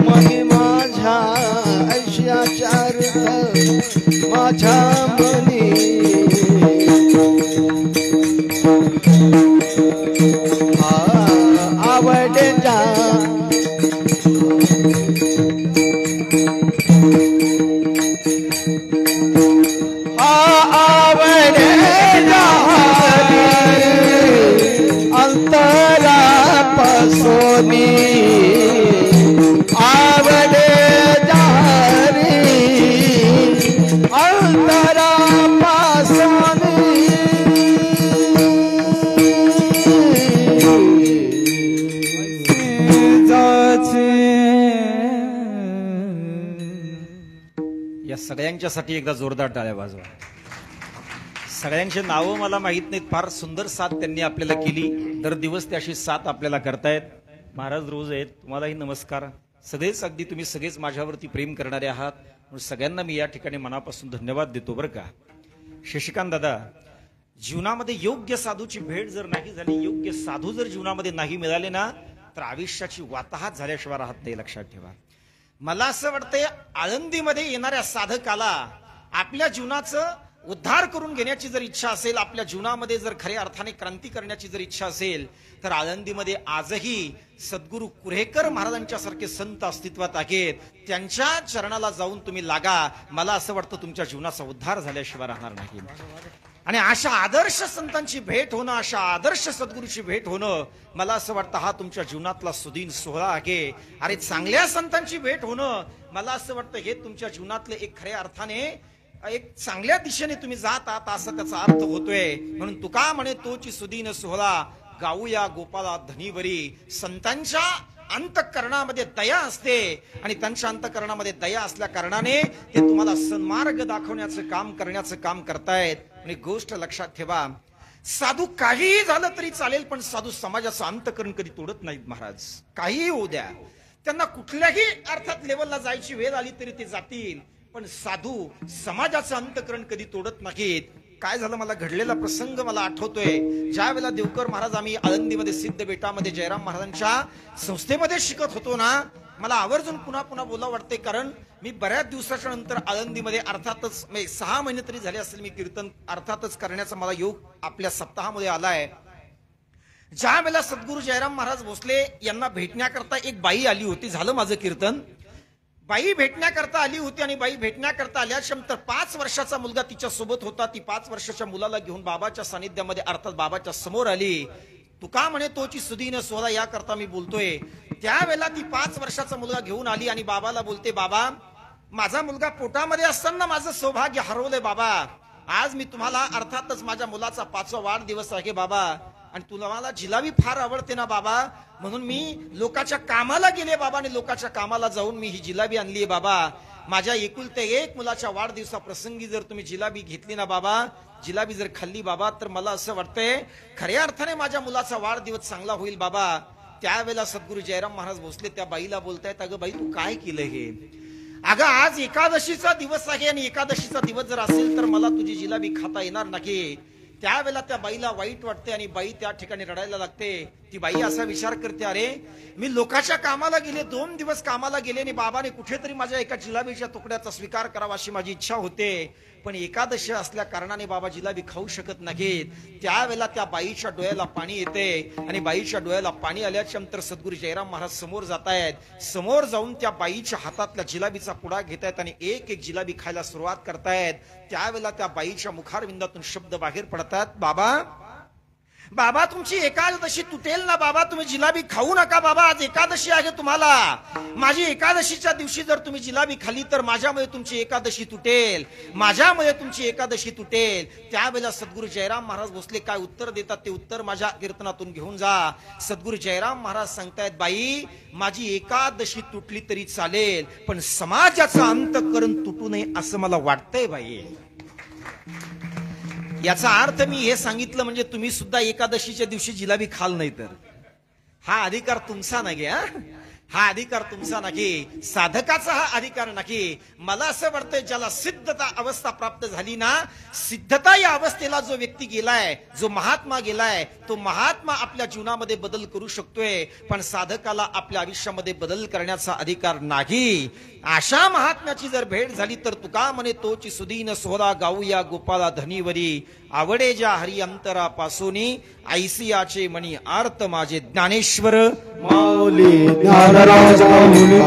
मनी माझ्या, ऐशियाचे अर्थ माझ्या मनी, आवडे जा या सगळ्यांच्यासाठी एकदा जोरदार टाळ्या वाजवा. सगळ्यांची नावं मला माहित नाहीत. फार सुंदर साथ त्यांनी आपल्याला केली. दर दिवस ते अशी साथ आपल्याला करतायत. महाराज रोज आहेत, तुम्हालाही नमस्कार. सगळेच अगदी तुम्ही सगळेच माझ्यावरती प्रेम करणारे आहात, म्हणून सगळ्यांना मी या ठिकाणी मनापासून धन्यवाद देतो बरं का. शशिकांत दादा, जीवनामध्ये योग्य साधूची भेट जर नाही झाली, योग्य साधू जर जीवनामध्ये नाही मिळाले ना, तर आयुष्याची वाताहत झाल्याशिवाय राहत नाही, लक्षात ठेवा. मला असं वाटतंय आळंदीमध्ये येणाऱ्या साधकाला आपल्या जीवनाचं उद्धार करून घेण्याची जर इच्छा असेल, आपल्या जीवनामध्ये जर खऱ्या अर्थाने क्रांती करण्याची जर इच्छा असेल, तर आळंदीमध्ये आजही सद्गुरू कुऱ्हेकर महाराजांच्या सारखे संत अस्तित्वात आहेत. त्यांच्या चरणाला जाऊन तुम्ही लागा. मला असं वाटतं तुमच्या जीवनाचा उद्धार झाल्याशिवाय राहणार नाही. आणि अशा आदर्श संतांची भेट होणं, अशा आदर्श सद्गुरूची भेट होणं, मला असं वाटतं हा तुमच्या जीवनातला सुदीन सोहळा आहे. अरे चांगल्या संतांची भेट होणं, मला असं वाटतं हे तुमच्या जीवनातले एक खऱ्या अर्थाने एक चांगल्या दिशेने तुम्ही जात आहात असं त्याचा अर्थ होतोय. म्हणून तुका म्हणे तोची सुदीन सोहळा, गाऊया गोपाला धनीवरी. संतांच्या अंतःकरणामध्ये दया असते आणि त्यांच्या अंतःकरणामध्ये दया असल्या कारणाने ते तुम्हाला सन्मार्ग दाखवण्याचं काम करण्याचं काम करतायत. आणि गोष्ट लक्षात ठेवा, साधू काहीही झालं तरी चालेल, पण साधू समाजाचं अंतःकरण कधी तोडत नाहीत महाराज. काहीही होऊ द्या, त्यांना कुठल्याही अर्थात लेवलला जायची वेळ आली तरी ते जातील, पण साधू समाजाचं अंतःकरण कधी तोडत नाहीत. काय झालं, मला घडलेला प्रसंग मला आठवतोय. ज्या वेळेला देवकर महाराज आम्ही आळंदीमध्ये सिद्ध बेटामध्ये जयराम महाराजांच्या संस्थेमध्ये शिकत होतो ना, मला आवर्जून पुन्हा पुन्हा बोला वाटते, कारण मी बऱ्याच दिवसाच्या नंतर आळंदीमध्ये अर्थातच 6 महिने तरी झाले असेल मी कीर्तन अर्थातच करण्याचा मला योग आपल्या सप्ताहामध्ये आलाय. ज्या वेळेला सद्गुरू जयराम महाराज भोसले यांना भेटण्याकरता एक बाई आली होती. झालं माझं कीर्तन. बाई भेटण्याकरता आली होती आणि बाई भेटण्याकरता आल्याच्या नंतर 5 वर्षाचा मुलगा तिच्या सोबत होता. ती 5 वर्षाच्या मुलाला घेऊन बाबाच्या सानिध्यामध्ये अर्थात बाबाच्या समोर आली. तुका म्हणे तोची सुदीन सोहळा याकरता मी बोलतोय. त्यावेळेला ती 5 वर्षाचा मुलगा घेऊन आली आणि बाबाला बोलते, बाबा माझा मुलगा पोटामध्ये असताना माझं सौभाग्य हरवलंय बाबा. आज मी तुम्हाला अर्थातच माझ्या मुलाचा 5वा वाढदिवस आहे बाबा, आणि तुला मला जिलाबी फार आवडते ना बाबा, म्हणून मी लोकांच्या कामाला गेले बाबा आणि लोकांच्या कामाला जाऊन मी ही जिलाबी आणलीये बाबा. माझ्या एकुलते एक मुलाच्या वाढदिवसा प्रसंगी जर तुम्ही जिलाबी घेतली ना बाबा, जिलाबी जर खाल्ली बाबा, तर मला असं वाटतंय खऱ्या अर्थाने माझ्या मुलाचा वाढदिवस चांगला होईल बाबा. त्यावेळेला सद्गुरू जयराम महाराज भोसले त्या बाईला बोलतायत, अगं बाई तू काय केलं हे? अगं आज एकादशीचा दिवस आहे आणि एकादशीचा दिवस जर असेल तर मला तुझी जिलाबी खाता येणार नाही. त्यावेळेला त्या बाईला वाईट वाटते आणि बाई त्या ठिकाणी रडायला लागते. ती बाई असा विचार करते, अरे मी लोकांच्या कामाला गेले, 2 दिवस कामाला गेले आणि बाबाने कुठेतरी माझ्या एका जिलाबीच्या तुकड्याचा स्वीकार करावा अशी माझी इच्छा होते, पण एकादशी असल्या कारणाने बाबा जिलाबी खाऊ शकत नाहीत. त्यावेळेला त्या बाईच्या डोळ्याला पाणी येते आणि बाईच्या डोळ्याला पाणी आल्याच्या नंतर सद्गुरू जयराम महाराज समोर जात आहेत. समोर जाऊन त्या बाईच्या हातातल्या जिलाबीचा पुडा घेतायत आणि एक एक जिलाबी खायला सुरुवात करतायत. त्यावेळेला त्या बाईच्या मुखारविंदातून शब्द बाहेर पडतात, बाबा बाबा तुमची एकादशी तुटेल ना बाबा, तुम्ही जिलाबी खाऊ नका बाबा, आज एकादशी आहे तुम्हाला. माझी एकादशीच्या दिवशी जर तुम्ही जिलाबी खाली तर माझ्यामुळे तुमची एकादशी तुटेल, माझ्यामुळे तुमची एकादशी तुटेल. त्यावेळेला सद्गुरू जयराम महाराज भोसले काय उत्तर देतात ते उत्तर माझ्या कीर्तनातून घेऊन जा. सद्गुरू जयराम महाराज सांगतायत, बाई माझी एकादशी तुटली तरी चालेल, पण समाजाचं अंतःकरण तुटू नये असं मला वाटतंय बाई. याचा अर्थ मी हे सांगितलं म्हणजे तुम्ही सुद्धा एकादशीच्या दिवशी जिलाबी खाल नाही तर हा अधिकार तुमचा नाही. हा अधिकार तुमचा नाही, साधकाचा हा अधिकार नाही. मला असं वाटतंय ज्याला सिद्धता अवस्था प्राप्त झाली ना, सिद्धता या अवस्थेला जो व्यक्ती गेलाय, जो महात्मा गेलाय, तो महात्मा आपल्या जीवनामध्ये बदल करू शकतोय, पण साधकाला आपल्या आयुष्यामध्ये बदल करण्याचा अधिकार नाही. अशा महात्म्याची जर भेट झाली तर तुका म्हणे तोची सुदीन सोहळा, गाऊया गोपाला धनीवरी. आवडे ज्या हरी अंतरापासूनी, ऐसियाचे मणी आर्त माझे ज्ञानेश्वर माऊली ज्ञानराज माऊली,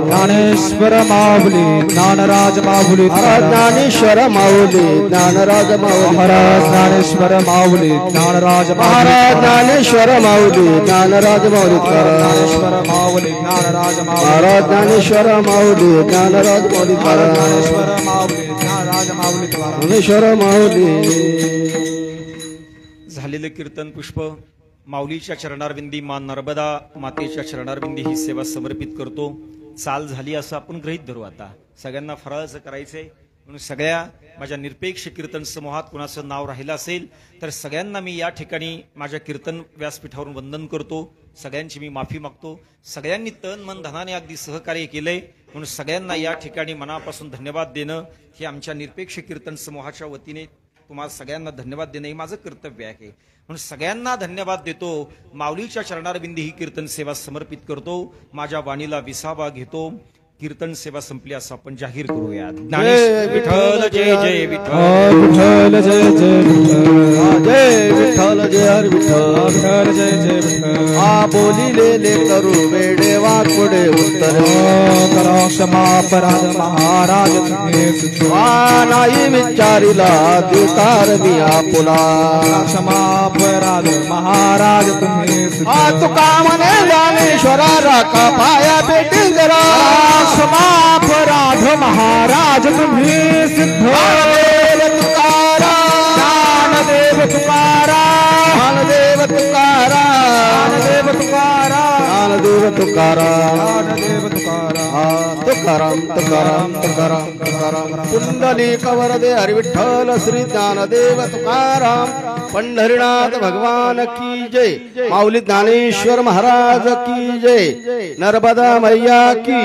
ज्ञानेश्वर माऊली ज्ञानराज माऊली, ज्ञानेश्वर माऊली ज्ञानराज माऊली, महाराज ज्ञानेश्वर माऊली ज्ञानराज महाराज, ज्ञानेश्वर माऊली ज्ञानराज माऊली, ज्ञानेश्वर माऊली ज्ञानराज महाराज, ज्ञानेश्वर माऊली ज्ञानराज माऊली, ज्ञानेश्वर माऊली ज्ञानराज माऊली, ज्ञानेश्वर माऊली. झालेलं कीर्तन पुष्प माऊलीच्या चरणारविंदी मा नर्मदा मातेच्या चरणारविंदी ही सेवा समर्पित करतो. चाल झाली असं आपण गृहीत धरू. आता सगळ्यांना फराळाचं करायचंय म्हणून सगळ्या माझ्या निरपेक्ष कीर्तन समूहात कुणाचं नाव राहिलं असेल तर सगळ्यांना मी या ठिकाणी माझ्या कीर्तन व्यासपीठावरून वंदन करतो. सगळ्यांची मी माफी मागतो. सगळ्यांनी तन मन धनाने अगदी सहकार्य केलंय म्हणून सगळ्यांना या ठिकाणी मनापासून धन्यवाद देणं हे आमच्या निरपेक्ष कीर्तन समूहाच्या वतीने तुम्हाला सगळ्यांना धन्यवाद देणं हे माझं कर्तव्य आहे म्हणून सगळ्यांना धन्यवाद देतो. माऊलीच्या चरणारविंदी ही कीर्तन सेवा समर्पित करतो. माझ्या वाणीला विसावा घेतो. कीर्तन सेवा संपली असं आपण जाहीर करूया. जय विठ्ठल जय जय विठ्ठल. विठ्ठल जय जय विठ्ठल. जय विठ्ठल जय हर विठ्ठल. विठ्ठल जय जय विठ्ठल. आ बोलिलेले करू वेडे वाकुडे उत्तर करा क्षमा अपराध महाराज तुम्ही सिद्ध. नाही विचारिला दुकार मी आपुला. क्षमा अपराध महाराज तुम्ही सिद्ध. आ तुका म्हणे ज्ञानेश्वरा राखा पाया भेटी जरा. क्षमा अपराध महाराज तुम्ही सिद्ध. ज्ञानदेव तुकाराम. ज्ञानदेव तुकाराम. ज्ञानदेव तुकाराम. ज्ञानदेव तुकाराम. ज्ञानदेव तुकाराम. ज्ञानदेव तुकाराम. तुकाराम तुकाराम तुकाराम तुकाराम. पुंडलिक वरदे हरि विठ्ठल श्री ज्ञानदेव तुकाराम. पंढरीनाथ भगवान की जय. माऊली ज्ञानेश्वर महाराज की जय. नर्मदा मैया की